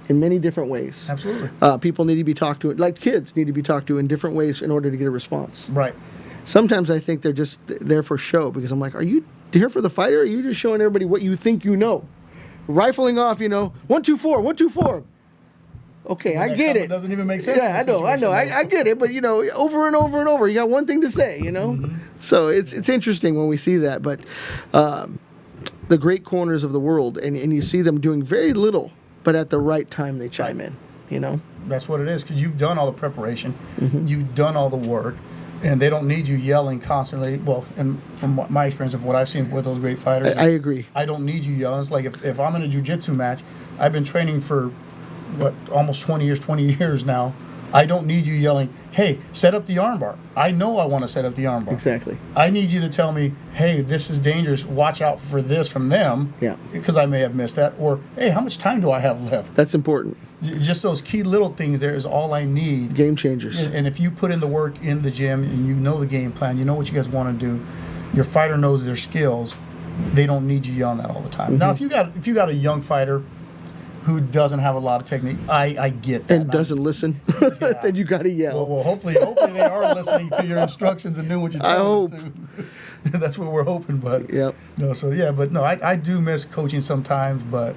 in many different ways. Absolutely. People need to be talked to, like kids need to be talked to in different ways in order to get a response. Right. Sometimes I think they're just there for show, because I'm like, are you here for the fight, or are you just showing everybody what you think you know? Rifling off, 1, 2, 4, 1, 2, 4. Okay, I get it. Doesn't even make sense. Yeah, I know. I get it, but over and over and over, you got one thing to say, So it's interesting when we see that, but the great corners of the world, and you see them doing very little, but at the right time they chime in, That's what it is, because you've done all the preparation, you've done all the work, and they don't need you yelling constantly. Well, and from my experience of what I've seen with those great fighters, I agree. I don't need you yelling. It's like if I'm in a jiu-jitsu match, I've been training for almost 20 years now. I don't need you yelling, hey, set up the armbar. I know I want to set up the armbar. Exactly. I need you to tell me, hey, this is dangerous. Watch out for this from them. Yeah. Because I may have missed that. Or, hey, how much time do I have left? That's important. Just those key little things there is all I need. Game changers. And if you put in the work in the gym and you know the game plan, you know what you guys want to do, your fighter knows their skills, they don't need you yelling that all the time. Now, if you got a young fighter who doesn't have a lot of technique, I get that. And doesn't listen, then you got to yell. Well, hopefully they are listening to your instructions and doing what you tell them to. That's what we're hoping, but Yep. no. So yeah, but no, I do miss coaching sometimes, but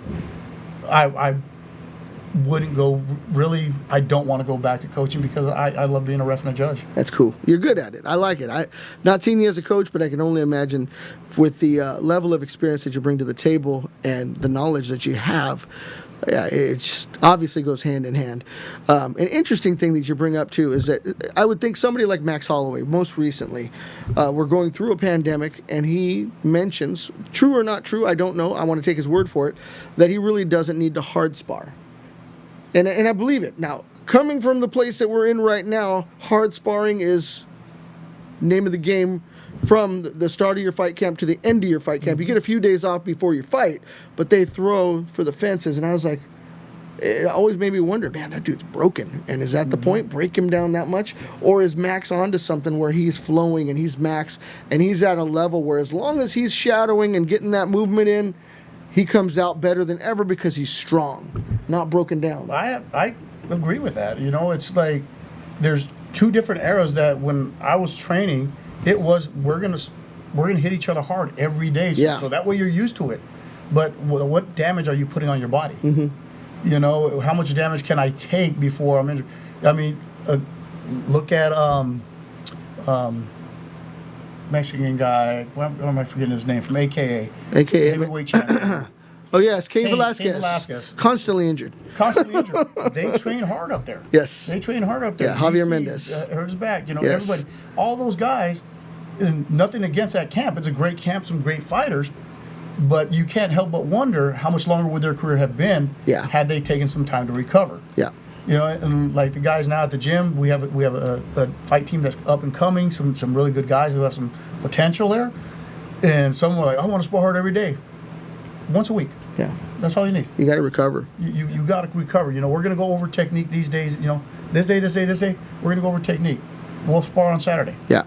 I wouldn't go. Really, I don't want to go back to coaching because I love being a ref and a judge. That's cool. You're good at it. I like it. I not seen you as a coach, but I can only imagine with the level of experience that you bring to the table and the knowledge that you have. Yeah, it just obviously goes hand in hand. An interesting thing that you bring up too is that I would think somebody like Max Holloway, most recently, we're going through a pandemic, and he mentions, true or not true, I don't know, I want to take his word for it, that he really doesn't need to hard spar. And I believe it. Now, coming from the place that we're in right now, hard sparring is name of the game from the start of your fight camp to the end of your fight camp. You get a few days off before you fight, but they throw for the fences. And I was like, it always made me wonder, man, that dude's broken. And is that the point? Break him down that much? Or is Max onto something where he's flowing and he's Max and he's at a level where as long as he's shadowing and getting that movement in, he comes out better than ever because he's strong, not broken down. I agree with that. You know, it's like there's two different eras that when I was training, it was we're gonna hit each other hard every day. So that way you're used to it. But what damage are you putting on your body? You know, how much damage can I take before I'm injured? I mean, look at Mexican guy. What am I forgetting his name from? AKA heavyweight champion. Oh yes, Cain Velasquez. Velasquez. Constantly injured. They train hard up there. Yes. They train hard up there. Yeah, Javier Mendez. Hurt his back. You know, Yes. everybody, all those guys, and nothing against that camp. It's a great camp, some great fighters. But you can't help but wonder how much longer would their career have been had they taken some time to recover. Yeah. You know, and like the guys now at the gym, we have a fight team that's up and coming. Some really good guys who have some potential there. And some are like, I want to spar hard every day, once a week. Yeah. That's all you need. You got to recover. You got to recover. You know, we're going to go over technique these days. You know, this day, we're going to go over technique. We'll spar on Saturday. Yeah.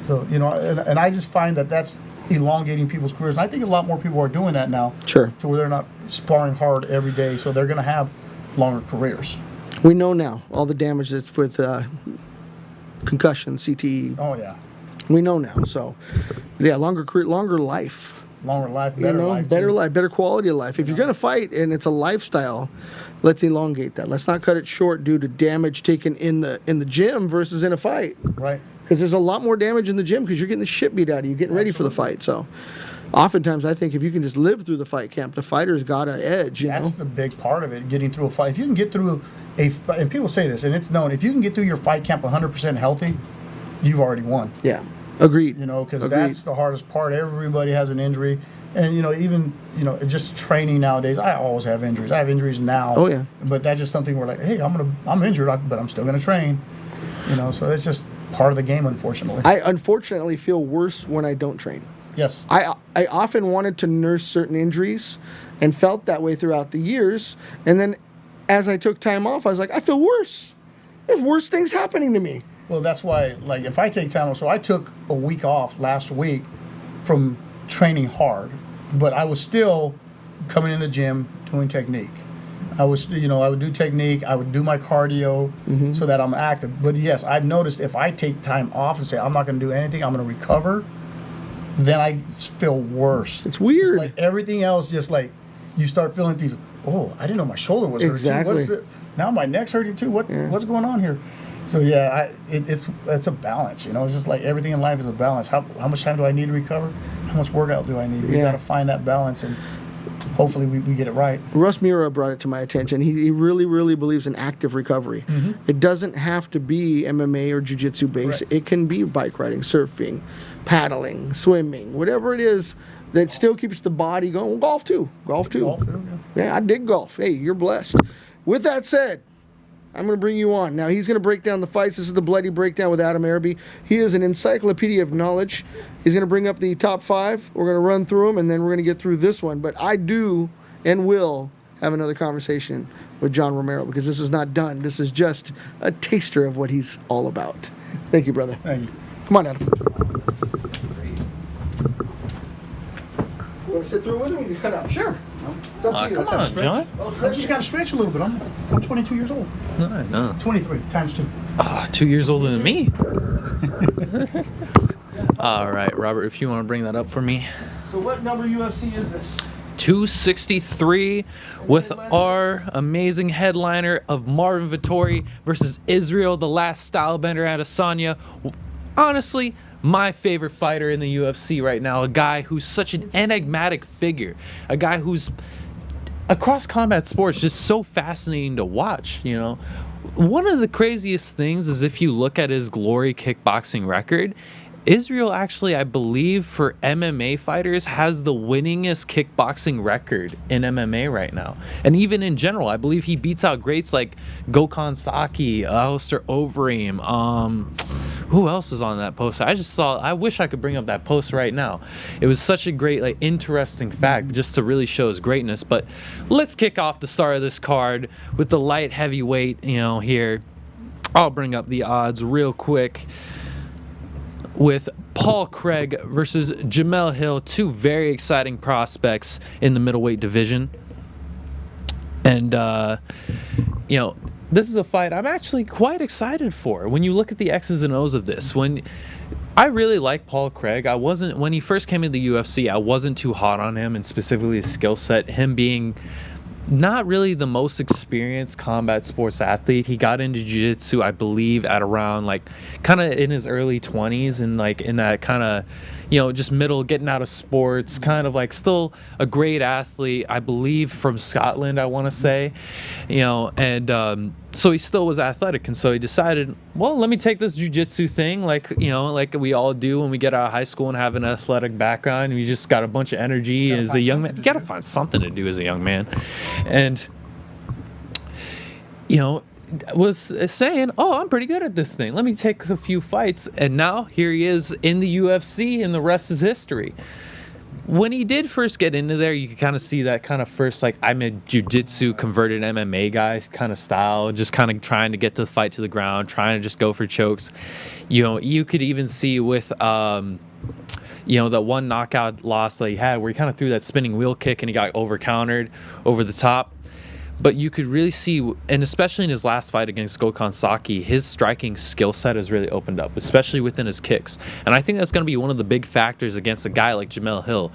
So, you know, and I just find that that's elongating people's careers. And I think a lot more people are doing that now. Sure. To where they're not sparring hard every day. So they're going to have longer careers. We know now all the damage that's with concussion, CTE. Oh, yeah. We know now. So, yeah, longer career, longer life. Longer life, better life. Better too. life, better quality of life. If you're going to fight and it's a lifestyle, let's elongate that. Let's not cut it short due to damage taken in the gym versus in a fight. Right. Because there's a lot more damage in the gym because you're getting the shit beat out of you, getting ready for the fight. So, oftentimes I think if you can just live through the fight camp, the fighter's got an edge. That's the big part of it, getting through a fight. If you can get through and people say this, and it's known, if you can get through your fight camp 100% healthy, you've already won. Yeah. Agreed. You know, because that's the hardest part. Everybody has an injury. And, you know, even, you know, just training nowadays, I always have injuries. I have injuries now. Oh, yeah. But that's just something where, like, hey, I'm injured, but I'm still going to train. You know, so it's just part of the game, unfortunately. I unfortunately feel worse when I don't train. Yes. I often wanted to nurse certain injuries and felt that way throughout the years. And then as I took time off, I was like, I feel worse. There's worse things happening to me. Well, that's why, like, if I take time off, so I took a week off last week from training hard, but I was still coming in the gym doing technique. I was, you know, I would do technique, I would do my cardio so that I'm active. But yes, I've noticed if I take time off and say, I'm not going to do anything, I'm going to recover, then I feel worse. It's weird. It's like everything else, just like you start feeling things. Oh, I didn't know my shoulder was hurting too. Now my neck's hurting too. What's going on here? So yeah, it's a balance. You know, it's just like everything in life is a balance. How much time do I need to recover? How much workout do I need? We got to find that balance. And hopefully we get it right. Russ Mura brought it to my attention. He really, really believes in active recovery. It doesn't have to be MMA or jiu-jitsu based. Right. It can be bike riding, surfing, paddling, swimming, whatever it is that still keeps the body going. Golf too. Golf, yeah. Yeah, I dig golf. Hey, you're blessed. With that said, I'm going to bring you on. Now, he's going to break down the fights. This is the Bloody Breakdown with Adam Araby. He is an encyclopedia of knowledge. He's going to bring up the top 5. We're going to run through them, and then we're going to get through this one. But I do and will have another conversation with John Romero, because this is not done. This is just a taster of what he's all about. Thank you, brother. Thank you. Come on, Adam. You want to sit through with me? You cut out. Sure. It's up to you. Come on, John. I just got to stretch a little bit. I'm 22 years old. I know. 23 times 2. 2 years older than me. All right, Robert, if you want to bring that up for me. So what number UFC is this? 263 with our amazing headliner of Marvin Vettori versus Israel, the last stylebender Adesanya. Honestly, my favorite fighter in the UFC right now, a guy who's such an enigmatic figure, a guy who's across combat sports just so fascinating to watch, you know. One of the craziest things is if you look at his Glory kickboxing record, Israel actually, I believe, for MMA fighters, has the winningest kickboxing record in MMA right now. And even in general, I believe he beats out greats like Gokhan Saki, Alistair Overeem. Who else was on that poster? I wish I could bring up that post right now. It was such a great, like, interesting fact just to really show his greatness. But let's kick off the start of this card with the light heavyweight, you know, here. I'll bring up the odds real quick. With Paul Craig versus Jamel Hill, 2 very exciting prospects in the middleweight division. And, you know, this is a fight I'm actually quite excited for. When you look at the X's and O's of this, I really like Paul Craig. When he first came into the UFC, I wasn't too hot on him, and specifically his skill set, him being not really the most experienced combat sports athlete. He got into jiu-jitsu, I believe, at around like kind of in his early 20s, and like in that kind of, you know, just middle, getting out of sports, kind of like still a great athlete, I believe, from Scotland, I want to say, you know. And so he still was athletic, and so he decided, well, let me take this jiu-jitsu thing, like, you know, like we all do when we get out of high school and have an athletic background. We just got a bunch of energy as a young man. You got to find something to do as a young man. And, you know, was saying, oh, I'm pretty good at this thing. Let me take a few fights. And now here he is in the UFC, and the rest is history. When he did first get into there, you could kind of see that kind of first, like, I'm a jiu-jitsu converted MMA guy kind of style, just kind of trying to get the fight to the ground, trying to just go for chokes. You know, you could even see with, you know, the one knockout loss that he had where he kind of threw that spinning wheel kick and he got over-countered over the top. But you could really see, and especially in his last fight against Gokhan Saki, his striking skill set has really opened up, especially within his kicks. And I think that's going to be one of the big factors against a guy like Jamel Hill,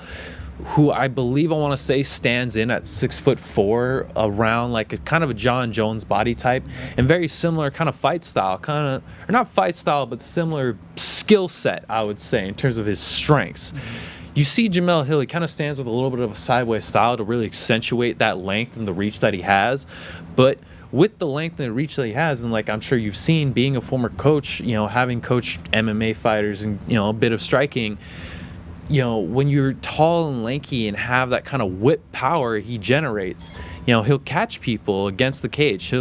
who I believe, I want to say, stands in at 6'4", around like a kind of a John Jones body type, and very similar kind of fight style, or not fight style, but similar skill set, I would say, in terms of his strengths. You see Jamel Hill, he kind of stands with a little bit of a sideways style to really accentuate that length and the reach that he has. But with the length and the reach that he has, and like I'm sure you've seen, being a former coach, you know, having coached MMA fighters and, you know, a bit of striking, you know, when you're tall and lanky and have that kind of whip power he generates, you know, he'll catch people against the cage.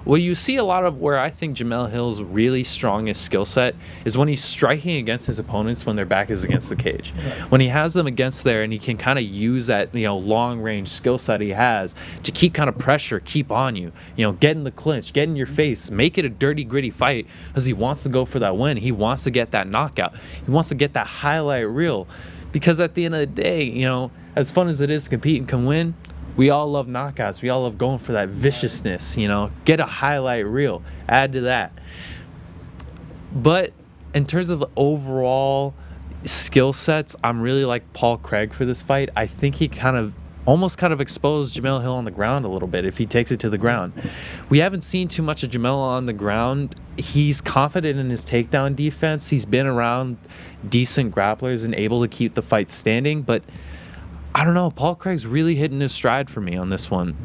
Well, you see a lot of where I think Jamel Hill's really strongest skill set is when he's striking against his opponents when their back is against the cage. When he has them against there and he can kind of use that, you know, long range skill set he has to keep kind of pressure, keep on you, you know, get in the clinch, get in your face, make it a dirty, gritty fight, because he wants to go for that win. He wants to get that knockout. He wants to get that highlight reel. Because at the end of the day, you know, as fun as it is to compete and can win, we all love knockouts. We all love going for that viciousness, you know. Get a highlight reel. Add to that. But in terms of overall skill sets, I'm really like Paul Craig for this fight. I think he almost exposed Jamel Hill on the ground a little bit if he takes it to the ground. We haven't seen too much of Jamel on the ground. He's confident in his takedown defense. He's been around decent grapplers and able to keep the fight standing, but I don't know. Paul Craig's really hitting his stride for me on this one.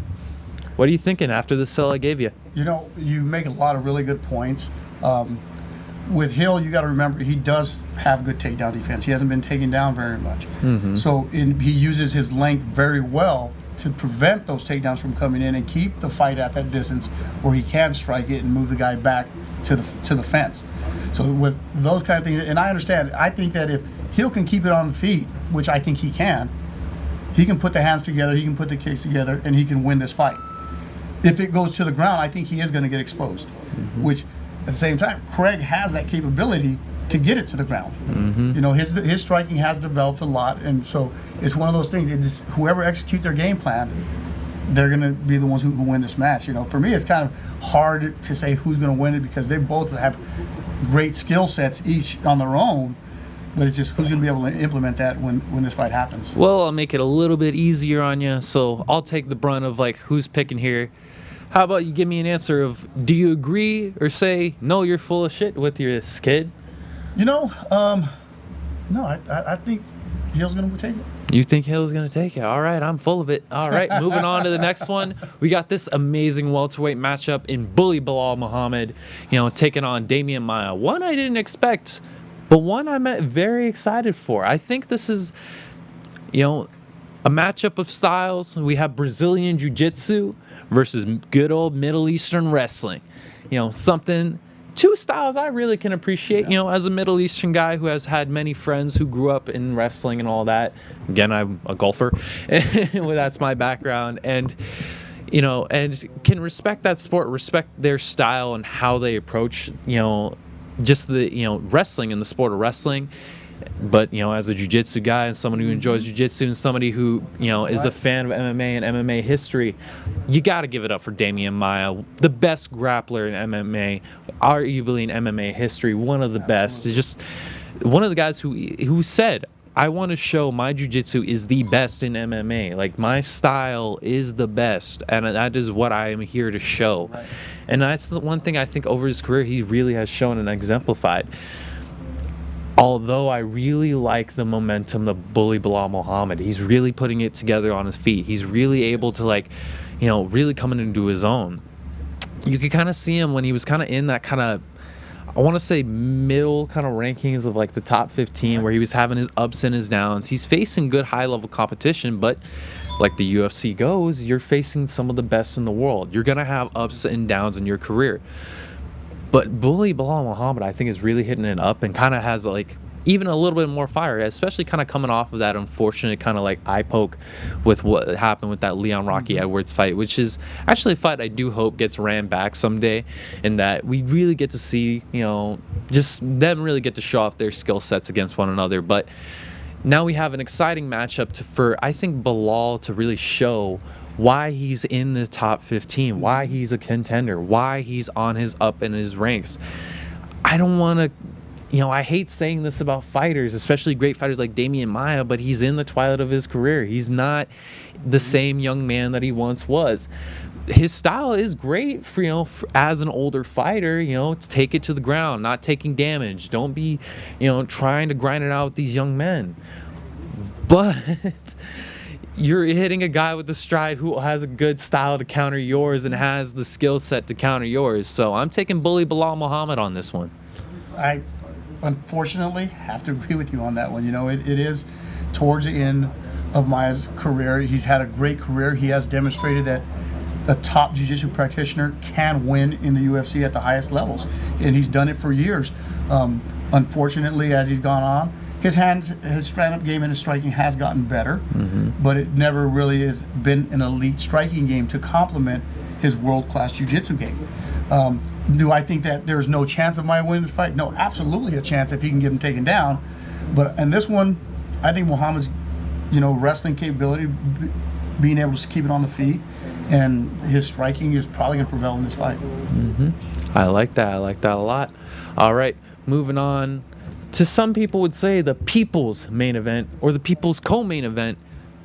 What are you thinking after the sell I gave you? You know, you make a lot of really good points. With Hill, you got to remember he does have good takedown defense. He hasn't been taken down very much. So he uses his length very well to prevent those takedowns from coming in and keep the fight at that distance where he can strike it and move the guy back to the fence. So with those kind of things, and I understand, I think that if Hill can keep it on the feet, which I think he can put the hands together, he can put the kicks together, and he can win this fight. If it goes to the ground, I think he is going to get exposed, which at the same time, Craig has that capability to get it to the ground. You know, his striking has developed a lot, and so it's one of those things. It's whoever execute their game plan, they're going to be the ones who win this match. You know, for me, it's kind of hard to say who's going to win it because they both have great skill sets each on their own. But it's just who's going to be able to implement that when this fight happens. Well, I'll make it a little bit easier on you, so I'll take the brunt of like who's picking here. How about you give me an answer of do you agree or say no, you're full of shit with your kid? You know, no, I think Hill's going to take it. You think Hill's going to take it? All right, I'm full of it. All right, moving on to the next one. We got this amazing welterweight matchup in Bully Bilal Muhammad, you know, taking on Damian Maia. One I didn't expect, but one I'm very excited for. I think this is, you know, a matchup of styles. We have Brazilian Jiu-Jitsu versus good old Middle Eastern wrestling. You know, two styles I really can appreciate, you know, as a Middle Eastern guy who has had many friends who grew up in wrestling and all that. Again, I'm a golfer. Well, that's my background. And, you know, and can respect that sport, respect their style and how they approach, you know, just the, you know, wrestling and the sport of wrestling. But, you know, as a jiu-jitsu guy and someone who enjoys jiu-jitsu and somebody who, you know, is a fan of MMA and MMA history, you got to give it up for Damian Maia, the best grappler in MMA, arguably in MMA history, one of the best. It's just one of the guys who said, I want to show my jiu-jitsu is the best in MMA. Like, my style is the best, and that is what I am here to show. Right. And that's the one thing I think over his career he really has shown and exemplified. Although I really like the momentum of Bully Bilal Muhammad, he's really putting it together on his feet. He's really able to, like, you know, really coming into his own. You could kind of see him when he was kind of in that kind of, I want to say middle kind of rankings of like the top 15, where he was having his ups and his downs. He's facing good high-level competition, but like the UFC goes, you're facing some of the best in the world. You're going to have ups and downs in your career. But Bully Bilal Muhammad, I think, is really hitting it up and kind of has like even a little bit more fire, especially kind of coming off of that unfortunate kind of like eye poke with what happened with that Leon Rocky Edwards fight, which is actually a fight I do hope gets ran back someday, and that we really get to see, you know, just them really get to show off their skill sets against one another. But now we have an exciting matchup for I think Bilal to really show why he's in the top 15, why he's a contender, why he's on his up in his ranks. I don't want to, you know, I hate saying this about fighters, especially great fighters like Damian Maia, but he's in the twilight of his career. He's not the same young man that he once was. His style is great for, you know, as an older fighter, you know, take it to the ground, not taking damage. Don't be, you know, trying to grind it out with these young men. But you're hitting a guy with the stride who has a good style to counter yours and has the skill set to counter yours. So I'm taking Bully Bilal Muhammad on this one. I unfortunately have to agree with you on that one. You know, it is towards the end of Maia's career. He's had a great career. He has demonstrated that a top jiu-jitsu practitioner can win in the UFC at the highest levels, and he's done it for years. Unfortunately, as he's gone on, his stand-up game and his striking has gotten better, but it never really has been an elite striking game to complement his world-class jiu-jitsu game. Do I think that there's no chance of Maia winning this fight? No, absolutely a chance if he can get him taken down. But in this one, I think Muhammad's, you know, wrestling capability, being able to keep it on the feet, and his striking is probably going to prevail in this fight. I like that. I like that a lot. All right, moving on to, some people would say, the people's main event or the people's co-main event.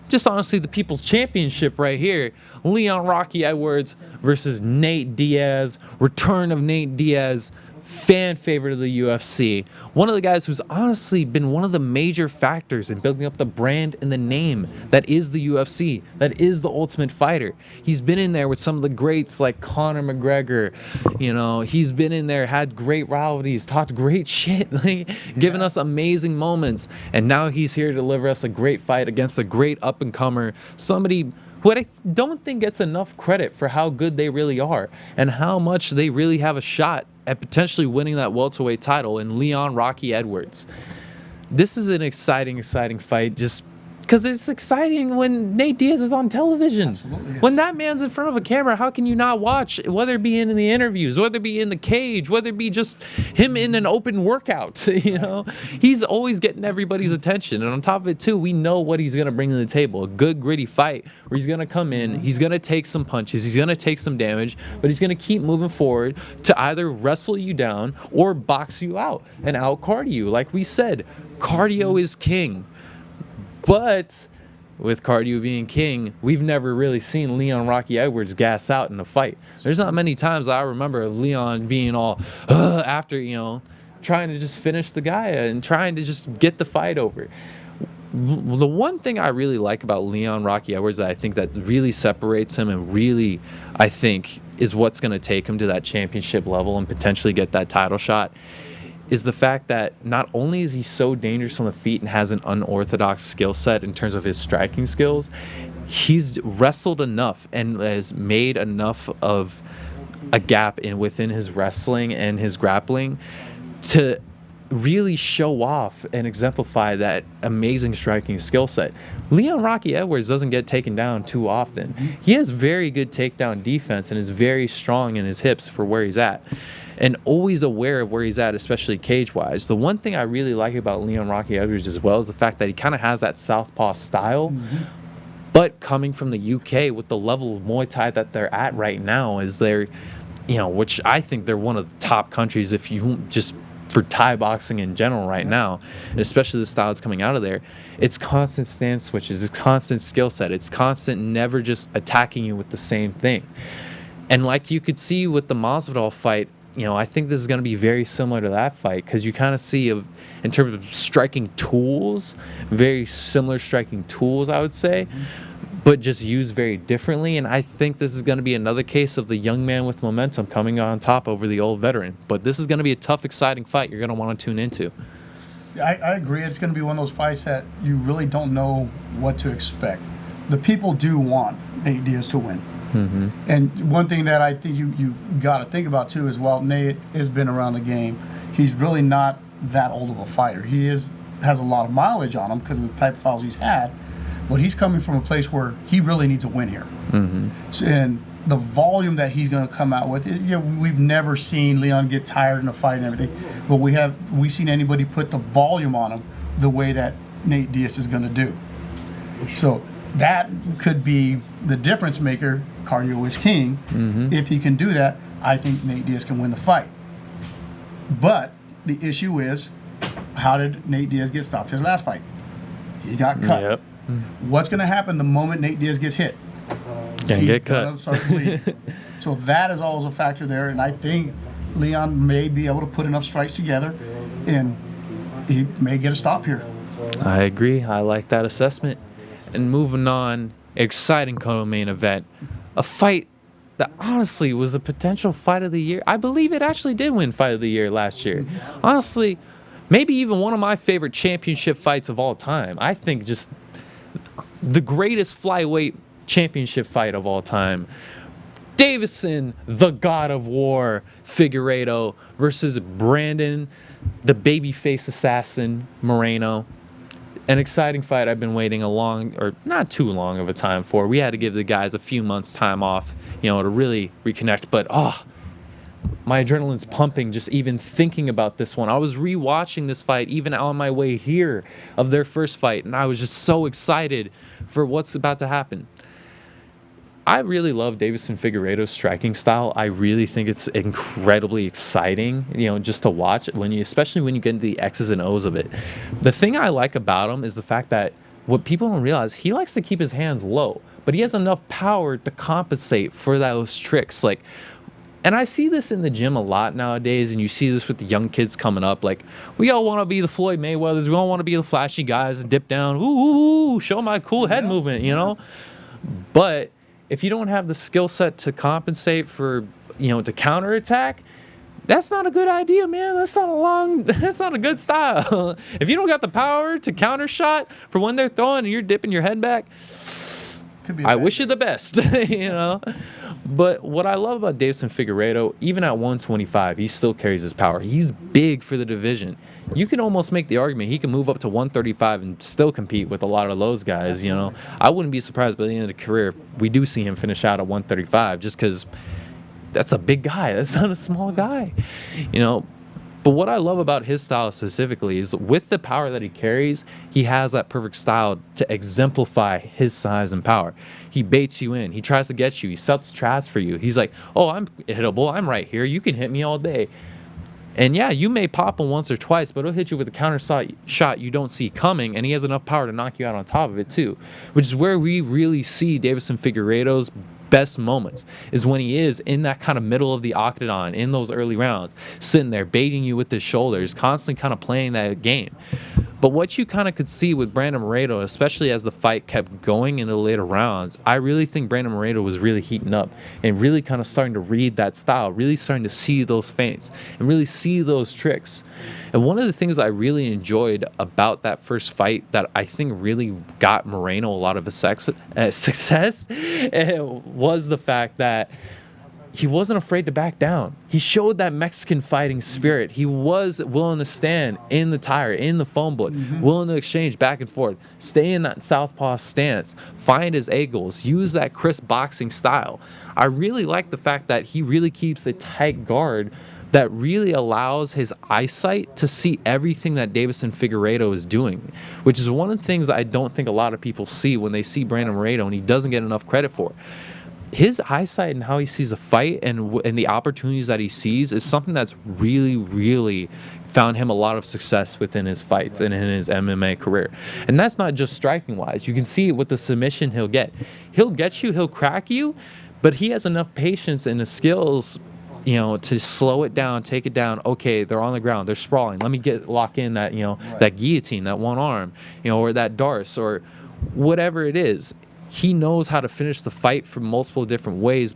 Just honestly, the people's championship right here. Leon Rocky Edwards versus Nate Diaz. Return of Nate Diaz fan favorite of the UFC, one of the guys who's honestly been one of the major factors in building up the brand and the name that is the UFC, that is the Ultimate Fighter. He's been in there with some of the greats like Conor McGregor. You know, he's been in there, had great rivalries, talked great shit, like, given us amazing moments, and now he's here to deliver us a great fight against a great up-and-comer, somebody who I don't think gets enough credit for how good they really are and how much they really have a shot at potentially winning that welterweight title in Leon Rocky Edwards. This is an exciting fight, just because it's exciting when Nate Diaz is on television. Absolutely, yes. When that man's in front of a camera, how can you not watch, whether it be in the interviews, whether it be in the cage, whether it be just him in an open workout, you know? He's always getting everybody's attention. And on top of it, too, we know what he's going to bring to the table. A good, gritty fight where he's going to come in, he's going to take some punches, he's going to take some damage, but he's going to keep moving forward to either wrestle you down or box you out and out-cardio you. Like we said, cardio is king. But with cardio being king, we've never really seen Leon Rocky Edwards gas out in a fight. There's not many times I remember of Leon being all after, you know, trying to just finish the guy and trying to just get the fight over. The one thing I really like about Leon Rocky Edwards that I think that really separates him and really, I think, is what's going to take him to that championship level and potentially get that title shot is the fact that not only is he so dangerous on the feet and has an unorthodox skill set in terms of his striking skills, he's wrestled enough and has made enough of a gap within his wrestling and his grappling to really show off and exemplify that amazing striking skill set. Leon Rocky Edwards doesn't get taken down too often. He has very good takedown defense and is very strong in his hips for where he's at, and always aware of where he's at, especially cage-wise. The one thing I really like about Leon Rocky Edwards as well is the fact that he kind of has that southpaw style, but coming from the UK with the level of Muay Thai that they're at right now is they're, you know, which I think they're one of the top countries if you just for Thai boxing in general right now, and especially the styles coming out of there. It's constant stance switches, it's constant skill set, it's constant never just attacking you with the same thing. And like you could see with the Masvidal fight, you know, I think this is going to be very similar to that fight because you kind of see, in terms of striking tools, very similar striking tools, I would say, but just used very differently. And I think this is going to be another case of the young man with momentum coming on top over the old veteran. But this is going to be a tough, exciting fight you're going to want to tune into. I agree. It's going to be one of those fights that you really don't know what to expect. The people do want Nate Diaz to win. And one thing that I think you've got to think about too is, while Nate has been around the game, he's really not that old of a fighter. He has a lot of mileage on him because of the type of fouls he's had, but he's coming from a place where he really needs a win here. So, and the volume that he's going to come out with, we've never seen Leon get tired in a fight and everything, but we've seen anybody put the volume on him the way that Nate Diaz is going to do. So that could be the difference maker. Cardio is king. If he can do that, I think Nate Diaz can win the fight. But the issue is, how did Nate Diaz get stopped his last fight? He got cut. What's going to happen the moment Nate Diaz gets hit? Can get cut. So that is always a factor there, and I think Leon may be able to put enough strikes together, and he may get a stop here. I agree. I like that assessment. And moving on, exciting co-main event. A fight that honestly was a potential fight of the year. I believe it actually did win fight of the year last year. Honestly, maybe even one of my favorite championship fights of all time. I think just the greatest flyweight championship fight of all time. Davison, the God of War, Figueiredo versus Brandon, the babyface assassin, Moreno. An exciting fight I've been waiting a long, or not too long of a time for. We had to give the guys a few months time off, you know, to really reconnect. But, my adrenaline's pumping just even thinking about this one. I was rewatching this fight even on my way here of their first fight, and I was just so excited for what's about to happen. I really love Davison Figueiredo's striking style. I really think it's incredibly exciting, you know, just to watch especially when you get into the X's and O's of it. The thing I like about him is the fact that what people don't realize, he likes to keep his hands low, but he has enough power to compensate for those tricks. And I see this in the gym a lot nowadays, and you see this with the young kids coming up. Like, we all want to be the Floyd Mayweathers. We all want to be the flashy guys and dip down, ooh, show my cool head movement, you know? But if you don't have the skill set to compensate for, to counterattack, that's not a good idea, man. That's not a good style. If you don't got the power to counter shot for when they're throwing and you're dipping your head back, I wish you the best, But what I love about Davison Figueiredo, even at 125, he still carries his power. He's big for the division. You can almost make the argument he can move up to 135 and still compete with a lot of those guys, I wouldn't be surprised by the end of the career if we do see him finish out at 135, just because that's a big guy. That's not a small guy, But what I love about his style specifically is with the power that he carries, he has that perfect style to exemplify his size and power. He baits you in. He tries to get you. He sets traps for you. He's like, oh, I'm hittable. I'm right here. You can hit me all day. And yeah, you may pop him once or twice, but he'll hit you with a counter shot you don't see coming, and he has enough power to knock you out on top of it too, which is where we really see Davison Figueiredo's best moments, is when he is in that kind of middle of the octagon in those early rounds, sitting there baiting you with his shoulders, constantly kind of playing that game. But what you kind of could see with Brandon Moreno, especially as the fight kept going in the later rounds, I really think Brandon Moreno was really heating up and really kind of starting to read that style, really starting to see those feints and really see those tricks. And one of the things I really enjoyed about that first fight that I think really got Moreno a lot of his success was the fact that he wasn't afraid to back down. He showed that Mexican fighting spirit. He was willing to stand in the tire, in the phone book, willing to exchange back and forth, stay in that southpaw stance, find his angles, use that crisp boxing style. I really like the fact that he really keeps a tight guard that really allows his eyesight to see everything that Davison Figueiredo is doing, which is one of the things I don't think a lot of people see when they see Brandon Moreno, and he doesn't get enough credit for. His eyesight and how he sees a fight and the opportunities that he sees is something that's really, really found him a lot of success within his fights and in his MMA career. And that's not just striking wise. You can see it with the submission he'll get. He'll get you, he'll crack you, but he has enough patience and the skills to slow it down, take it down. Okay, they're on the ground, they're sprawling. Let me lock in that, that guillotine, that one arm, or that darce, or whatever it is. He knows how to finish the fight from multiple different ways,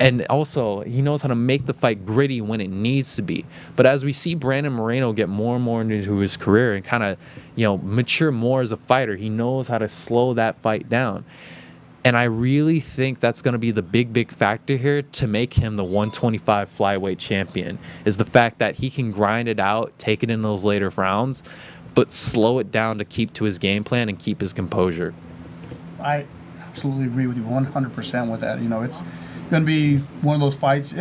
and also he knows how to make the fight gritty when it needs to be. But as we see Brandon Moreno get more and more into his career and kind of, mature more as a fighter, he knows how to slow that fight down. And I really think that's going to be the big factor here to make him the 125 flyweight champion, is the fact that he can grind it out, take it in those later rounds, but slow it down to keep to his game plan and keep his composure. I absolutely agree with you 100% with that. It's going to be one of those fights.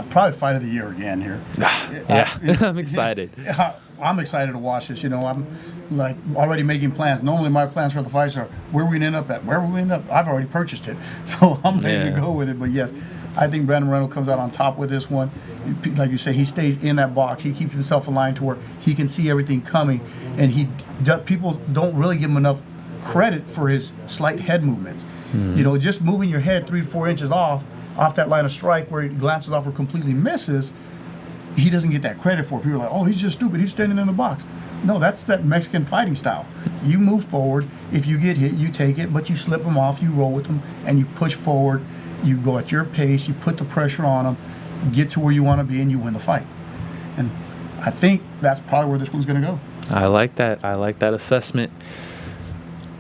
Probably fight of the year again here. Yeah, I'm excited. I'm excited to watch this. I'm like already making plans. Normally my plans for the fights are where we end up at. Where we end up, I've already purchased it, so I'm ready to go with it. But yes, I think Brandon Moreno comes out on top with this one. Like you say, he stays in that box. He keeps himself aligned to where he can see everything coming, and people don't really give him enough credit for his slight head movements. Just moving your head 3 to 4 inches off that line of strike where he glances off or completely misses, he doesn't get that credit for it. People are like, oh, he's just stupid, he's standing in the box. No, that's that Mexican fighting style. You move forward. If you get hit, you take it, but you slip them off, you roll with them, and you push forward. You go at your pace, you put the pressure on them, get to where you want to be, and you win the fight. And I think that's probably where this one's going to go. I like that. I like that assessment.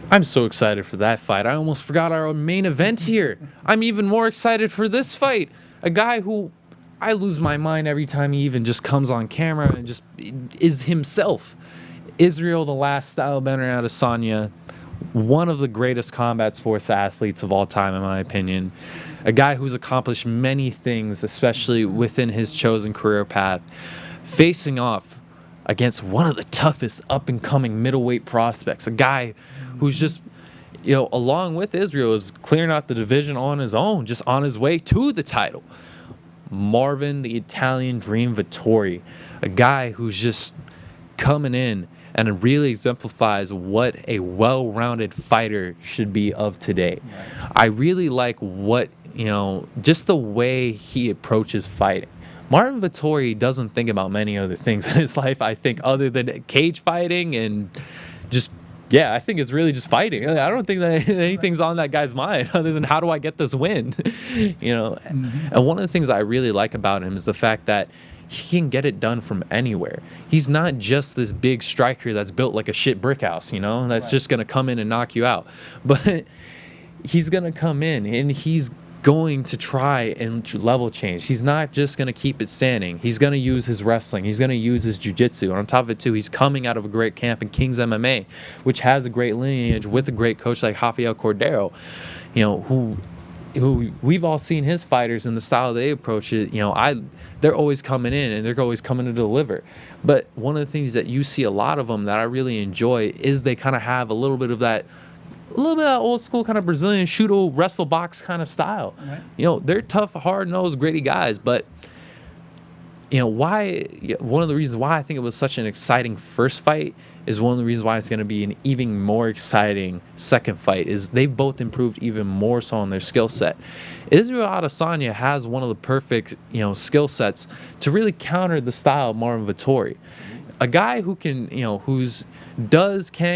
I'm so excited for that fight. I almost forgot our main event here. I'm even more excited for this fight. A guy who I lose my mind every time he even just comes on camera and just is himself. Israel, the last stylebender out of Adesanya, one of the greatest combat sports athletes of all time, in my opinion. A guy who's accomplished many things, especially within his chosen career path, facing off against one of the toughest up-and-coming middleweight prospects. A guy who's just, along with Israel, is clearing out the division on his own, just on his way to the title. Marvin, the Italian Dream Vittori, a guy who's just coming in and it really exemplifies what a well-rounded fighter should be of today. I really like what just the way he approaches fighting. Marvin Vettori doesn't think about many other things in his life, I think, other than cage fighting and just, yeah, I think it's really just fighting. I don't think that anything's on that guy's mind other than how do I get this win, And one of the things I really like about him is the fact that he can get it done from anywhere. He's not just this big striker that's built like a shit brick house, that's just going to come in and knock you out. But he's going to come in and he's going to try and level change. He's not just going to keep it standing. He's going to use his wrestling. He's going to use his jiu-jitsu. And on top of it, too, he's coming out of a great camp in King's MMA, which has a great lineage with a great coach like Rafael Cordero, who we've all seen his fighters and the style they approach it. They're always coming in and they're always coming to deliver. But one of the things that you see a lot of them that I really enjoy is they kind of have a little bit of that old school kind of Brazilian shooto wrestle box kind of style. Right. They're tough, hard-nosed, gritty guys, but one of the reasons why I think it was such an exciting first fight is one of the reasons why it's going to be an even more exciting second fight is they've both improved even more so on their skill set. Israel Adesanya has one of the perfect, skill sets to really counter the style of Marvin Vettori. A guy who can, can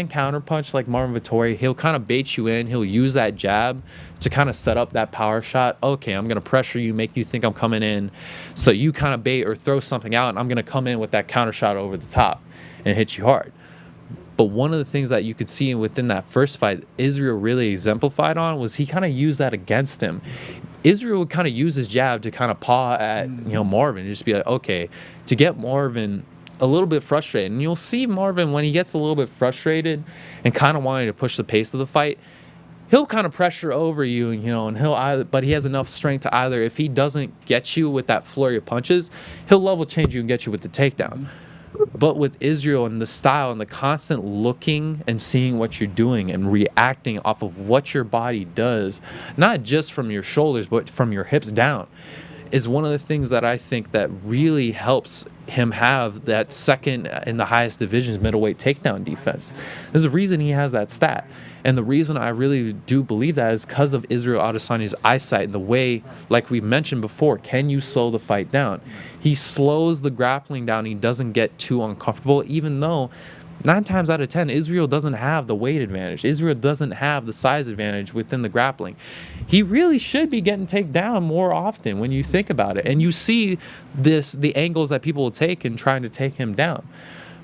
counterpunch like Marvin Vettori. He'll kind of bait you in. He'll use that jab to kind of set up that power shot. Okay, I'm going to pressure you, make you think I'm coming in. So you kind of bait or throw something out, and I'm going to come in with that counter shot over the top and hit you hard. But one of the things that you could see within that first fight, Israel really exemplified on was he kind of used that against him. Israel would kind of use his jab to kind of paw at, Marvin, and just be like, okay, to get Marvin a little bit frustrated. And you'll see Marvin when he gets a little bit frustrated and kind of wanting to push the pace of the fight, he'll kind of pressure over you, and but he has enough strength to either, if he doesn't get you with that flurry of punches, he'll level change you and get you with the takedown. But with Israel and the style and the constant looking and seeing what you're doing and reacting off of what your body does, not just from your shoulders, but from your hips down, is one of the things that I think that really helps him have that second in the highest divisions middleweight takedown defense. There's a reason he has that stat. And the reason I really do believe that is because of Israel Adesanya's eyesight and the way, like we mentioned before, can you slow the fight down? He slows the grappling down. He doesn't get too uncomfortable, even though 9 times out of 10, Israel doesn't have the weight advantage. Israel doesn't have the size advantage within the grappling. He really should be getting taken down more often when you think about it. And you see the angles that people will take in trying to take him down.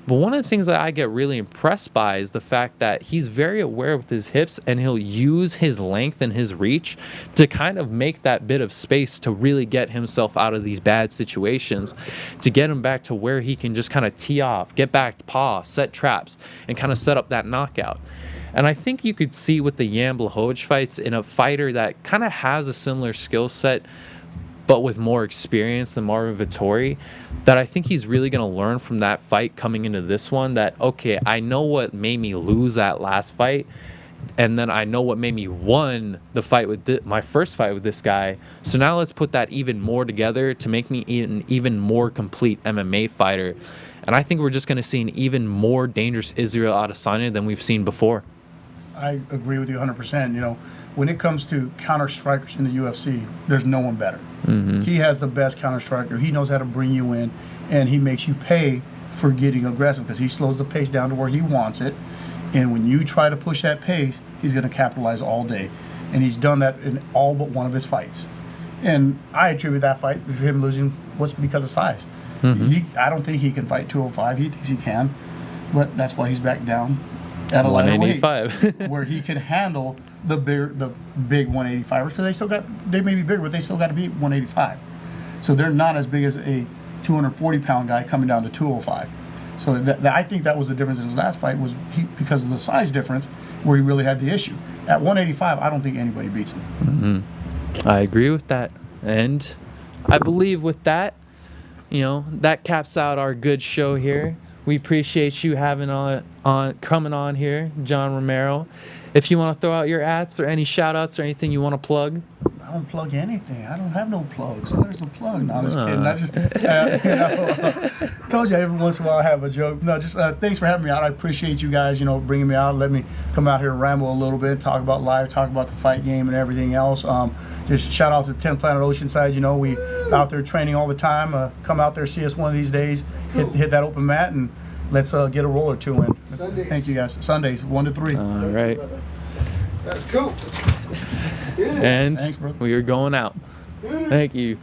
But one of the things that I get really impressed by is the fact that he's very aware with his hips, and he'll use his length and his reach to kind of make that bit of space to really get himself out of these bad situations, to get him back to where he can just kind of tee off, get back, paw, set traps, and kind of set up that knockout. And I think you could see with the Jan Blachowicz fights in a fighter that kind of has a similar skill set, but with more experience than Marvin Vettori, that I think he's really going to learn from that fight coming into this one that, okay, I know what made me lose that last fight, and then I know what made me won the fight with my first fight with this guy. So now let's put that even more together to make me an even more complete MMA fighter. And I think we're just going to see an even more dangerous Israel Adesanya than we've seen before. I agree with you 100%. When it comes to counter strikers in the UFC, there's no one better. Mm-hmm. He has the best counter striker. He knows how to bring you in, and he makes you pay for getting aggressive because he slows the pace down to where he wants it. And when you try to push that pace, he's going to capitalize all day. And he's done that in all but one of his fights. And I attribute that fight to him losing was because of size. Mm-hmm. I don't think he can fight 205. He thinks he can, but that's why he's back down at a lighter weight, where he can handle the big 185ers, because they may be bigger, but they still got to be 185. So they're not as big as a 240-pound guy coming down to 205. So I think that was the difference in his last fight, was because of the size difference, where he really had the issue. At 185, I don't think anybody beats him. Mm-hmm. I agree with that, and I believe with that, that caps out our good show here. We appreciate you coming on here, John Romero. If you want to throw out your ads or any shout outs or anything you want to plug. I don't plug anything. I don't have no plugs. So there's a plug. No, I'm just kidding. I just, you know, told you every once in a while I have a joke. No, just thanks for having me out. I appreciate you guys, you know, bringing me out, let me come out here and ramble a little bit, talk about life, talk about the fight game and everything else. Just shout out to 10 Planet Oceanside. You know, we out there training all the time. Come out there, see us one of these days, hit that open mat, and let's get a roll or two in. Sundays. Thank you guys. Sundays, 1 to 3. All right. That's cool. And Thanks, brother. we are going out. Thank you.